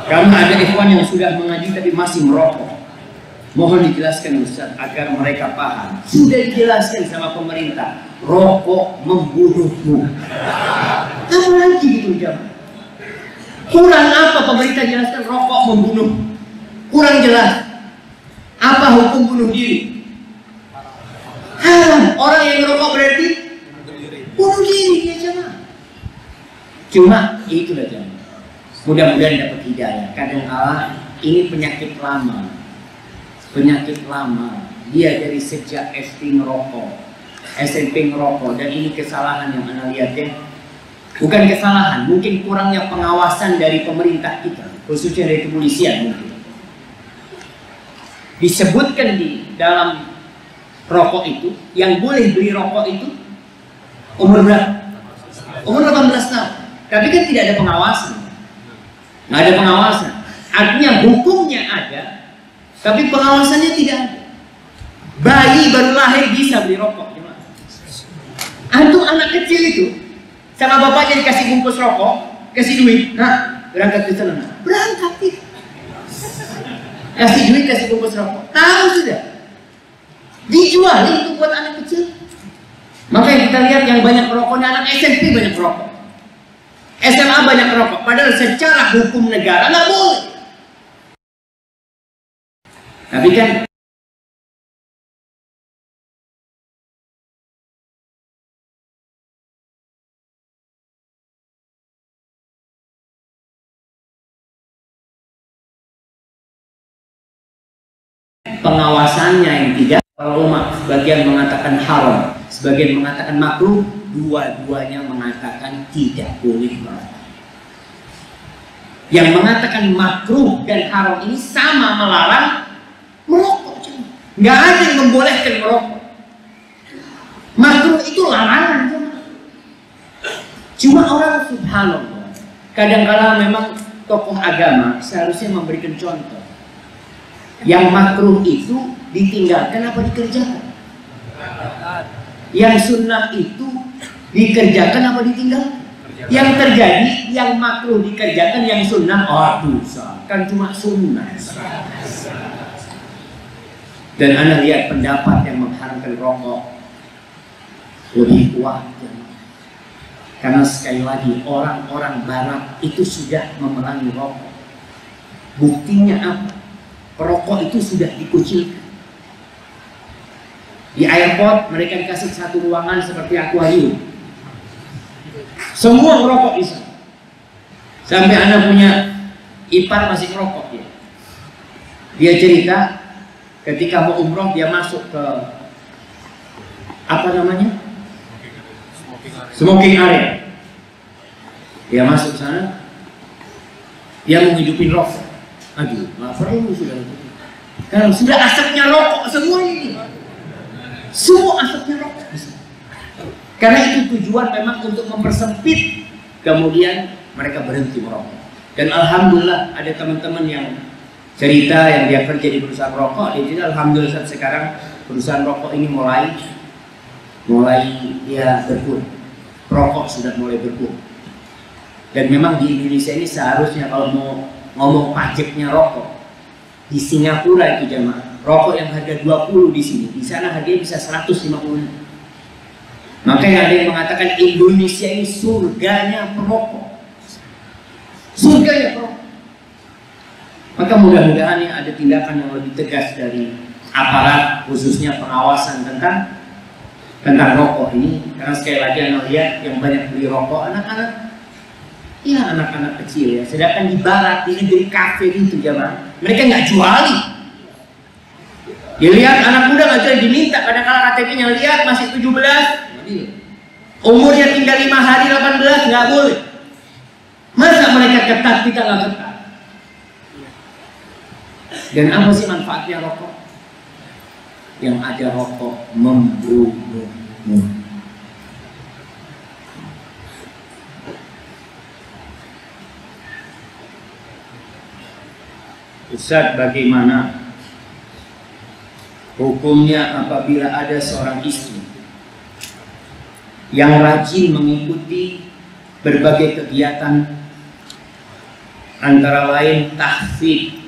Karena ada ikhwan yang sudah mengaji tapi masih merokok. Mohon dijelaskan Ustaz agar mereka paham. Sudah dijelaskan sama pemerintah, rokok membunuhmu. Apa lagi gitu jamaah? Kurang apa pemerintah jelaskan rokok membunuh? Kurang jelas. Apa hukum bunuh diri? Haram. Orang yang merokok berarti bunuh diri dia jamaah. Cuma itulah jamaah. Mudah-mudahan dapat hidayah. Kadang-kala ini penyakit lama. Penyakit lama. Dia dari sejak SD ngerokok, SMP ngerokok, dan ini kesalahan yang Anda lihat ya. Bukan kesalahan, mungkin kurangnya pengawasan dari pemerintah kita, khususnya dari kepolisian mungkin. Disebutkan di dalam rokok itu, yang boleh beli rokok itu umur berapa? Umur 18 tahun. Tapi kan tidak ada pengawasan. Nggak ada pengawasan. Artinya hukumnya ada, tapi pengawasannya tidak ada. Bayi baru lahir bisa beli rokok. Antum anak kecil itu sama bapaknya dikasih bungkus rokok, kasih duit, nah berangkat ke sana, berangkat itu. Kasih duit, kasih bungkus rokok, tahu sudah. Dijual itu buat anak kecil. Maka yang kita lihat yang banyak rokoknya anak SMP banyak rokok, SMA banyak rokok. Padahal secara hukum negara nggak boleh. Tapi kan pengawasannya yang tidak. Para ulama sebagian mengatakan haram, sebagian mengatakan makruh, dua-duanya mengatakan tidak boleh merokok. Yang mengatakan makruh dan haram ini sama melarang merokok. Nggak ada yang membolehkan merokok. Makruh itu larangan. Cuma orang subhanallah, kadang-kala memang tokoh agama seharusnya memberikan contoh. Yang makruh itu ditinggalkan apa dikerjakan? Yang sunnah itu dikerjakan apa ditinggalkan? Yang terjadi yang makruh dikerjakan, yang sunnah dosa. Kan cuma sunnah. Dan Anda lihat pendapat yang mengharamkan rokok lebih kuat. Karena sekali lagi orang-orang barat itu sudah memerangi rokok. Buktinya apa? Perokok itu sudah dikucilkan. Di airport mereka dikasih satu ruangan seperti akuarium. Semua merokok di sana. Sampai Anda punya ipar masih merokok dia. Dia cerita ketika mau umroh dia masuk ke apa namanya? Smoking area. Dia masuk sana. Dia mau hidupin rokok. Aduh, nggak perlu sudah. Kalau sudah asapnya rokok semua ini, semua asapnya rokok. Karena itu tujuan memang untuk mempersempit, kemudian mereka berhenti merokok. Dan alhamdulillah ada teman-teman yang cerita yang dia kerja di perusahaan rokok, dia cerita alhamdulillah sekarang perusahaan rokok ini mulai ya berkurang, rokok sudah mulai berkurang. Dan memang di Indonesia ini seharusnya kalau mau ngomong pajaknya rokok, di Singapura itu jamaah, rokok yang harga 20 di sini, di sana harganya bisa 150. Makanya ada yang mengatakan Indonesia ini surganya perokok, surganya perokok. Maka mudah-mudahan ada tindakan yang lebih tegas dari aparat, khususnya pengawasan tentang rokok ini. Karena sekali lagi anak lihat yang banyak beli rokok anak-anak, ya anak-anak kecil ya. Sedangkan di barat, di negeri kafe itu jamaah, mereka nggak juali. Dia lihat anak muda nggak jual, diminta kadang-kadang KTP-nya, lihat masih 17, umurnya tinggal 5 hari 18, nggak boleh. Masa mereka ketat, kita nggak ketat? Dan apa sih manfaatnya rokok? Yang ada rokok membunuhmu. Ustaz, bagaimana hukumnya apabila ada seorang istri yang rajin mengikuti berbagai kegiatan antara lain tahfidz,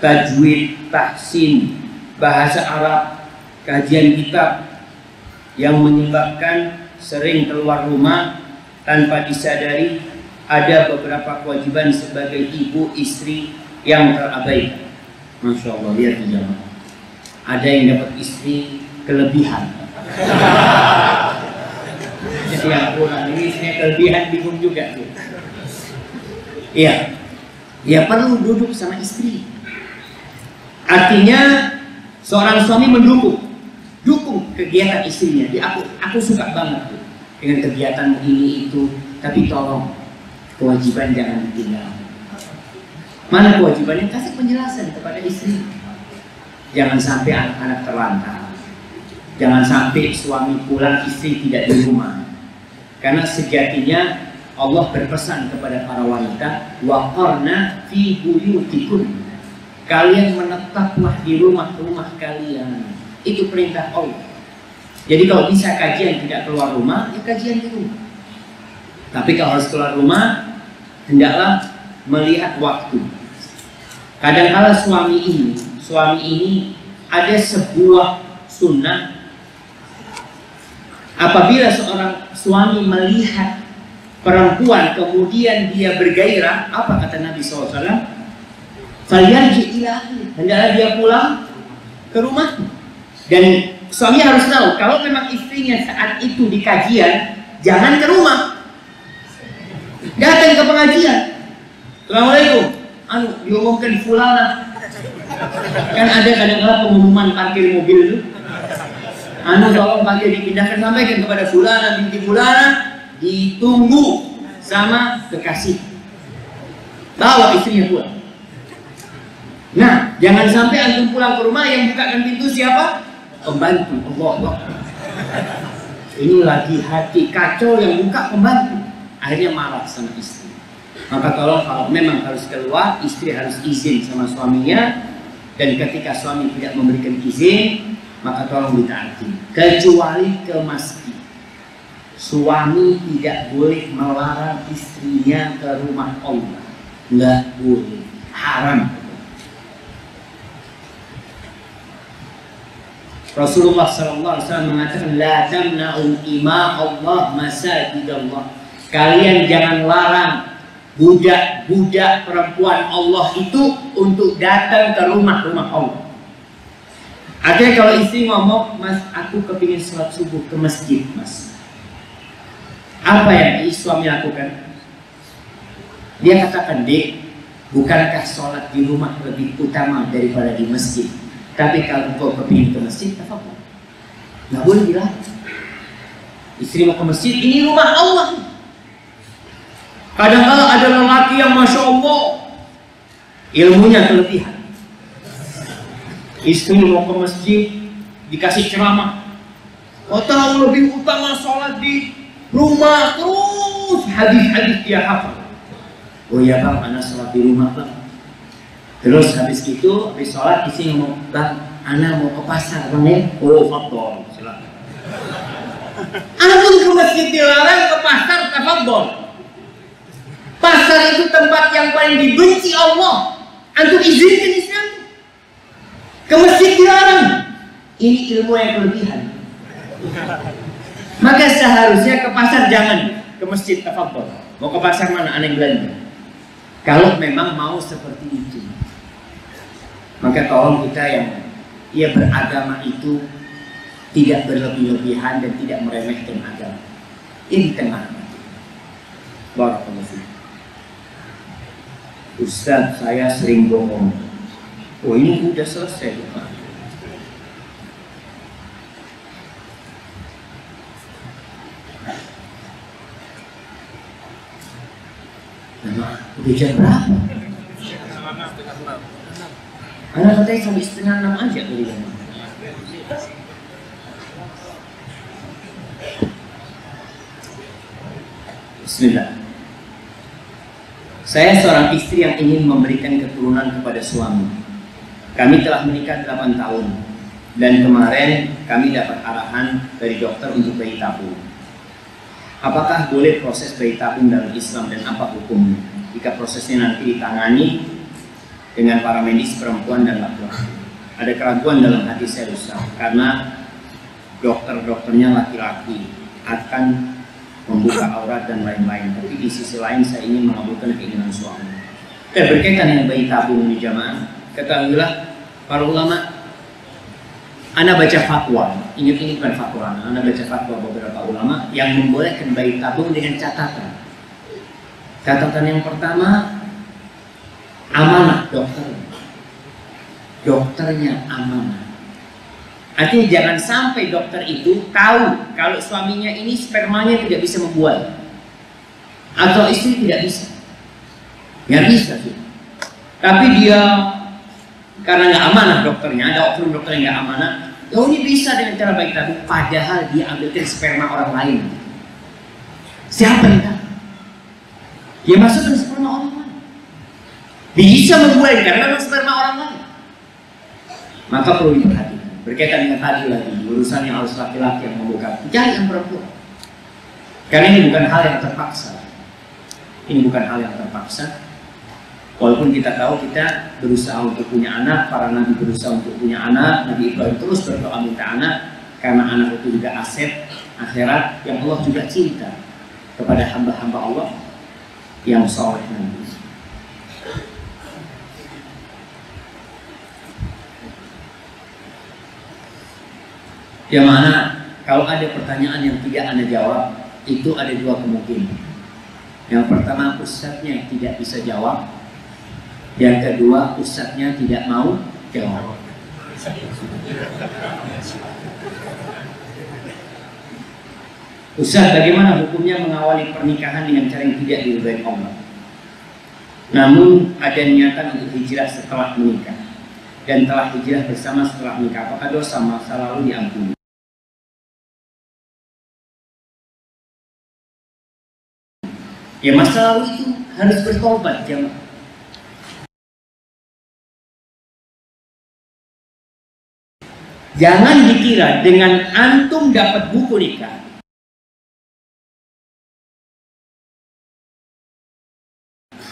tajwid, tahsin, bahasa Arab, kajian kitab, yang menyebabkan sering keluar rumah tanpa disadari ada beberapa kewajiban sebagai ibu istri yang terabaikan. Masya Allah, lihat di jamaah, ada yang dapat istri kelebihan. Jadi yang kurang ini istrinya kelebihan, bingung juga. Iya, ya perlu duduk sama istri. Artinya seorang suami mendukung kegiatan istrinya. Aku suka banget tuh dengan kegiatan ini itu, tapi tolong kewajiban jangan ditinggal. Mana kewajibannya? Kasih penjelasan kepada istri. Jangan sampai anak-anak terlantar. Jangan sampai suami pulang istri tidak di rumah. Karena sejatinya Allah berpesan kepada para wanita, waqarna fi buyutikum. Kalian menetaplah di rumah-rumah kalian. Itu perintah Allah. Jadi kalau bisa kajian tidak keluar rumah, ya kajian di rumah. Tapi kalau harus keluar rumah, hendaklah melihat waktu. Kadang-kala suami ini ada sebuah sunnah. Apabila seorang suami melihat perempuan kemudian dia bergairah, apa kata Nabi SAW? Falyarji ila ahli, hendaklah dia pulang ke rumah. Dan suami harus tahu kalau memang istrinya saat itu di kajian, jangan ke rumah, datang ke pengajian. Assalamualaikum, diumumkan di fulana. Kan ada kadang-kadang pengumuman parkir mobil itu, tolong parkir dipindahkan, sampaikan kepada fulana binti fulana, ditunggu sama kekasih, bawa istrinya pulang. Nah, jangan sampai antum pulang ke rumah yang bukakan pintu siapa? Pembantu. Allah. Ini lagi hati kacau, yang buka pembantu. Akhirnya marah sama istri. Maka tolong kalau memang harus keluar, istri harus izin sama suaminya. Dan ketika suami tidak memberikan izin, maka tolong ditaati. Kecuali ke masjid. Suami tidak boleh melarang istrinya ke rumah Allah. Nggak boleh. Haram. Rasulullah SAW mengatakan, la tamna'u ima Allah masajidallah. Kalian jangan larang budak-budak perempuan Allah itu untuk datang ke rumah-rumah Allah. Artinya kalau istri ngomong, mas aku kepingin sholat subuh ke masjid, mas. Apa yang suami lakukan? Dia katakan, dek, bukankah sholat di rumah lebih utama daripada di masjid? Tapi kalau kau kepingin ke masjid, apa-apa, nggak boleh bilang. Istri mau ke masjid, ini rumah Allah. Kadang-kadang ada lelaki yang masya Allah ilmunya kelebihan. Istri mau ke masjid, dikasih ceramah. Kau tahu lebih utama sholat di rumah, terus hadis-hadis dia hafal. Oh ya bang, anak sholat di rumah bang. Terus habis itu, habis sholat istri ngomong, bang, anak mau ke pasar bang ya. Oh fadol, silakan. Antum ke masjid dilarang, ke pasar tafadhol. Pasar itu tempat yang paling dibenci Allah. Antum izinkan Islam. Ke masjid dilarang. Ini ilmu yang kelebihan. Maka seharusnya ke pasar jangan, ke masjid tafadhol. Mau ke pasar mana aneh belanja. Kalau memang mau seperti itu, maka tolong kita yang beragama itu tidak berlebih-lebihan dan tidak meremehkan agama. Ini tengah. Barakallahu fiik. Ustaz, saya sering bohong. Oh ini udah selesai Pak. Udah jam berapa? Anak katanya sampai 5:30 aja dari rumah. Bismillah. Saya seorang istri yang ingin memberikan keturunan kepada suami. Kami telah menikah 8 tahun dan kemarin kami dapat arahan dari dokter untuk bayi tabung. Apakah boleh proses bayi tabung dalam Islam dan apa hukumnya jika prosesnya nanti ditangani dengan para medis perempuan dan laki-laki? Ada keraguan dalam hati saya Ustaz, karena dokter-dokternya laki-laki akan membuka aurat dan lain-lain. Tapi di sisi lain saya ingin mengabulkan keinginan suami. Berkaitan dengan bayi tabung di jamaah, ketahuilah para ulama, Anda baca fatwa, ingat ini bukan fatwa, Anda baca fatwa beberapa ulama yang membolehkan bayi tabung dengan catatan. Catatan yang pertama, amanah dokternya amanah. Artinya jangan sampai dokter itu tahu kalau suaminya ini spermanya tidak bisa membuat, atau istri tidak bisa. Nggak bisa sih. Tapi dia karena nggak amanah dokternya, ada oknum dokter yang nggak amanah. Oh ini bisa dengan cara baik tabung, padahal dia ambilkan sperma orang lain. Siapa yang tahu? Dia masukkan sperma orang lain. Bisa membuat karena sperma orang lain. Maka perlu diperhatikan. Berkaitan dengan tadi lagi, urusan yang harus laki-laki yang membuka, cari yang perempuan. Karena ini bukan hal yang terpaksa. Ini bukan hal yang terpaksa. Walaupun kita tahu kita berusaha untuk punya anak, para nabi berusaha untuk punya anak, Nabi Ibrahim terus berdoa minta anak, karena anak itu juga aset akhirat yang Allah juga cinta kepada hamba-hamba Allah yang soleh nanti. Yang mana kalau ada pertanyaan yang tidak Anda jawab, itu ada dua kemungkinan. Yang pertama, ustadznya tidak bisa jawab. Yang kedua, ustadznya tidak mau jawab. Ustadz, bagaimana hukumnya mengawali pernikahan dengan cara yang tidak diridhoi Allah, namun ada niatan untuk hijrah setelah menikah dan telah hijrah bersama setelah menikah? Apakah dosa masa lalu diampuni? Ya masa lalu itu harus bertobat jemaah. Jangan dikira dengan antum dapat buku nikah,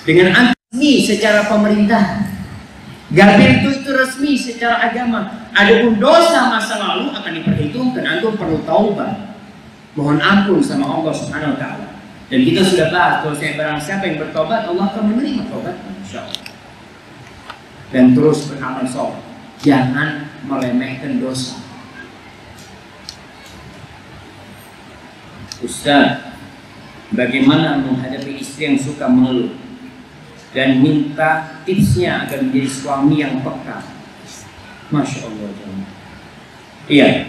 dengan antum resmi secara pemerintah, gabir itu resmi secara agama. Adapun dosa masa lalu akan diperhitungkan, antum perlu taubat, mohon ampun sama Allah Subhanahu wa taala. Dan kita sudah bahas kalau saya barang siapa yang bertobat, Allah akan menerima tobat, insyaallah. Dan terus beramal soleh. Jangan meremehkan dosa. Ustaz, bagaimana menghadapi istri yang suka mengeluh dan minta tipsnya agar menjadi suami yang peka? Masya Allah. Iya.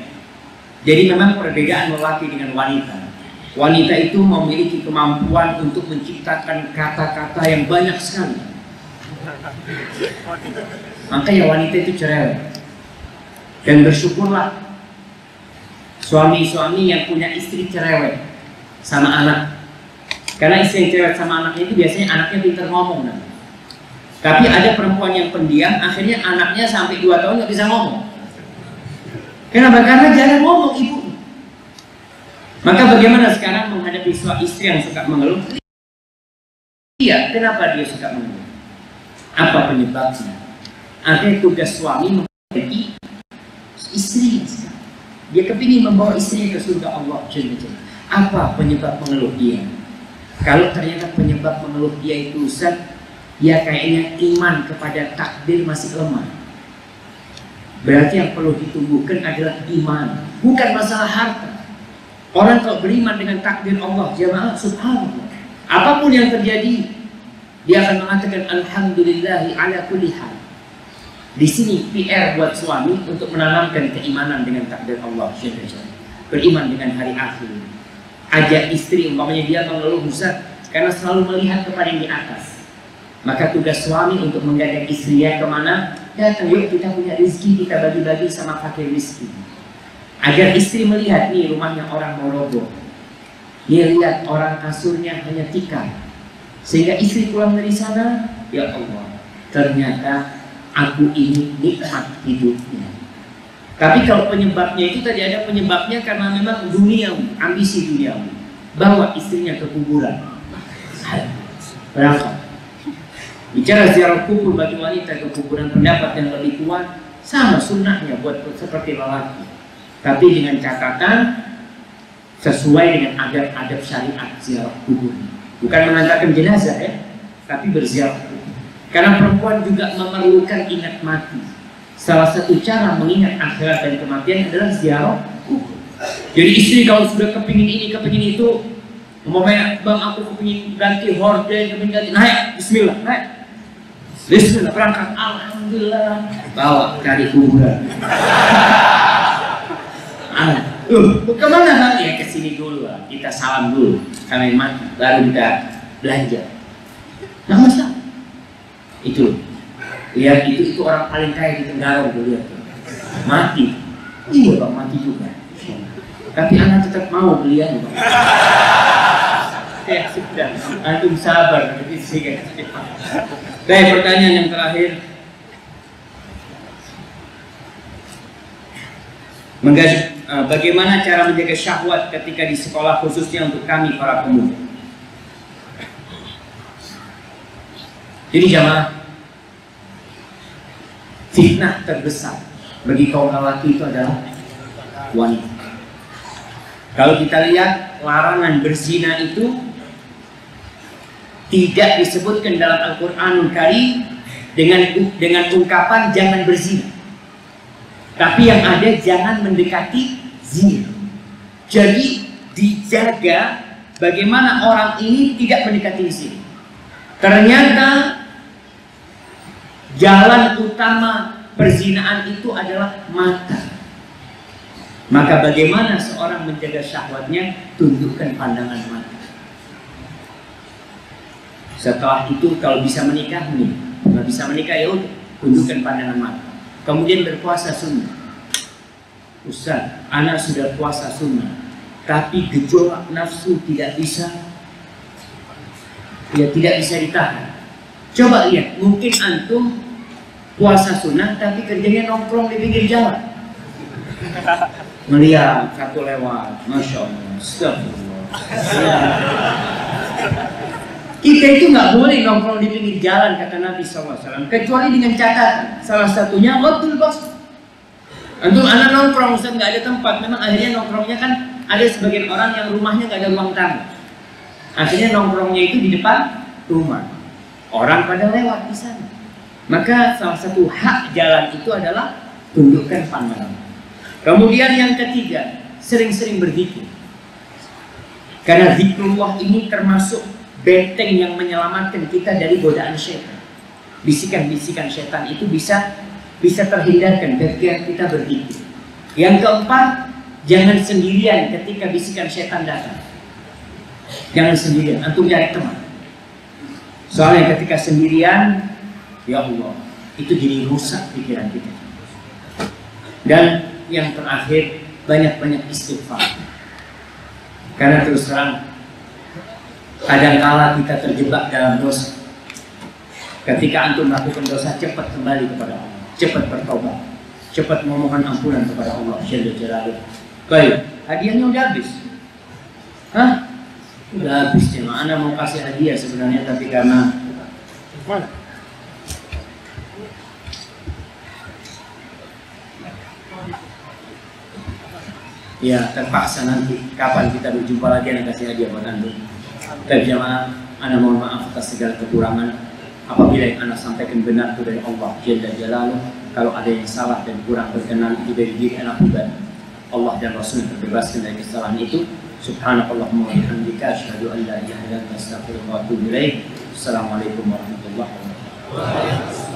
Jadi memang perbedaan lelaki dengan wanita. Wanita itu memiliki kemampuan untuk menciptakan kata-kata yang banyak sekali. Makanya wanita itu cerewet. Dan bersyukurlah suami-suami yang punya istri cerewet sama anak. Karena istri yang cerewet sama anaknya itu biasanya anaknya pintar ngomong. Tapi ada perempuan yang pendiam, akhirnya anaknya sampai 2 tahun nggak bisa ngomong. Kenapa? Karena jarang ngomong ibu. Maka bagaimana sekarang menghadapi suami istri yang suka mengeluh? Iya, kenapa dia suka mengeluh? Apa penyebabnya? Akhirnya tugas suami memperbaiki istrinya sekarang. Dia kepingin membawa istrinya ke surga Allah. Apa penyebab mengeluh dia? Kalau ternyata penyebab mengeluh dia itu Ustaz, ya kayaknya iman kepada takdir masih lemah. Berarti yang perlu ditumbuhkan adalah iman, bukan masalah harta. Orang kalau beriman dengan takdir Allah, jamaah, subhanallah, apapun yang terjadi, dia akan mengatakan alhamdulillahi ala kulli hal. Di sini PR buat suami untuk menanamkan keimanan dengan takdir Allah. Beriman dengan hari akhir. Ajak istri, umpamanya dia mengeluh Ustaz karena selalu melihat kepada yang di atas. Maka tugas suami untuk menggandeng istrinya kemana? Datang, yuk kita punya rezeki, kita bagi-bagi sama fakir miskin. Agar istri melihat, nih rumahnya orang mau roboh. Dia lihat orang kasurnya hanya tikar. Sehingga istri pulang dari sana, ya Allah, ternyata aku ini nikmat hidupnya. Tapi kalau penyebabnya itu tadi ada penyebabnya karena memang duniawi, ambisi duniawi. Bawa istrinya ke kuburan. Berapa? Bicara ziarah kubur bagi wanita ke kuburan, pendapat yang lebih kuat sama sunnahnya buat seperti lelaki. Tapi dengan catatan sesuai dengan adab-adab syariat ziarah kubur. Bukan mengantarkan jenazah ya, tapi berziarah kubur. Karena perempuan juga memerlukan ingat mati. Salah satu cara mengingat akhirat dan kematian adalah ziarah kubur. Jadi istri kalau sudah kepingin ini, kepingin itu, umpamanya bang aku kepingin ganti horden, kepingin ganti, naik, bismillah, naik. Bismillah, berangkat, alhamdulillah, bawa cari kuburan. Kemana bang? Ya kesini dulu lah, kita salam dulu, kami mati, baru kita belanja. Nah masa? Itu, lihat itu orang paling kaya di Tenggara, lihat, mati. Iya bang, mati juga. Tapi anak tetap mau belian bang. Ya sudah, antum sabar, nanti sih. Baik, pertanyaan yang terakhir. Bagaimana cara menjaga syahwat ketika di sekolah khususnya untuk kami para pemuda? Jadi jamaah, fitnah terbesar bagi kaum lelaki itu adalah wanita. Kalau kita lihat larangan berzina itu tidak disebutkan dalam Al-Qur'anul Karim dengan ungkapan jangan berzina. Tapi yang ada jangan mendekati zina. Jadi dijaga bagaimana orang ini tidak mendekati zina. Ternyata jalan utama perzinaan itu adalah mata. Maka bagaimana seorang menjaga syahwatnya? Tundukkan pandangan mata. Setelah itu kalau bisa menikah, nih. Kalau bisa menikah ya udah, tundukkan pandangan mata. Kemudian berpuasa sunnah. Ustaz, anak sudah puasa sunnah, tapi gejolak nafsu tidak bisa ditahan. Coba lihat, mungkin antum puasa sunnah tapi kerjanya nongkrong di pinggir jalan. Melihat satu lewat, Masya Allah, astagfirullah. Kita itu nggak boleh nongkrong di pinggir jalan, kata Nabi SAW, kecuali dengan catatan. Salah satunya ghadul basar. Untuk anak nongkrong, Ustaz, nggak ada tempat. Memang akhirnya nongkrongnya kan ada sebagian orang yang rumahnya nggak ada ruang tamu. Akhirnya nongkrongnya itu di depan rumah. Orang pada lewat di sana. Maka salah satu hak jalan itu adalah tundukkan pandangan. Kemudian yang ketiga, sering-sering berzikir. Karena zikrullah ini termasuk benteng yang menyelamatkan kita dari godaan syaitan. Bisikan-bisikan syaitan itu bisa terhindarkan ketika kita berzikir. Yang keempat, jangan sendirian ketika bisikan syaitan datang. Jangan sendirian, antum cari teman. Soalnya ketika sendirian, ya Allah, itu jadi rusak pikiran kita. Dan yang terakhir, banyak-banyak istighfar. Karena terus terang, kadangkala kita terjebak dalam dosa. Ketika antum melakukan dosa, cepat kembali kepada Allah, cepat bertobat, cepat memohon ampunan kepada Allah Jalla Jalaluhu. Baik, hadiahnya udah habis. Hah? Udah habis ya. Ana mau kasih hadiah sebenarnya, tapi karena mana? Ya terpaksa nanti. Kapan kita berjumpa lagi, ana kasih hadiah buat antum. Baik jemaah, ana mohon maaf atas segala kekurangan. Apabila yang ana sampaikan benar itu dari Allah Jalla Jalaluhu, kalau ada yang salah dan kurang berkenan itu dari diri ana pribadi. Allah dan Rasul terbebaskan dari kesalahan itu. Subhanakallahumma wa bihamdika asyhadu an la ilaha illa anta astaghfiruka wa atubu ilaik. Assalamualaikum warahmatullahi wabarakatuh.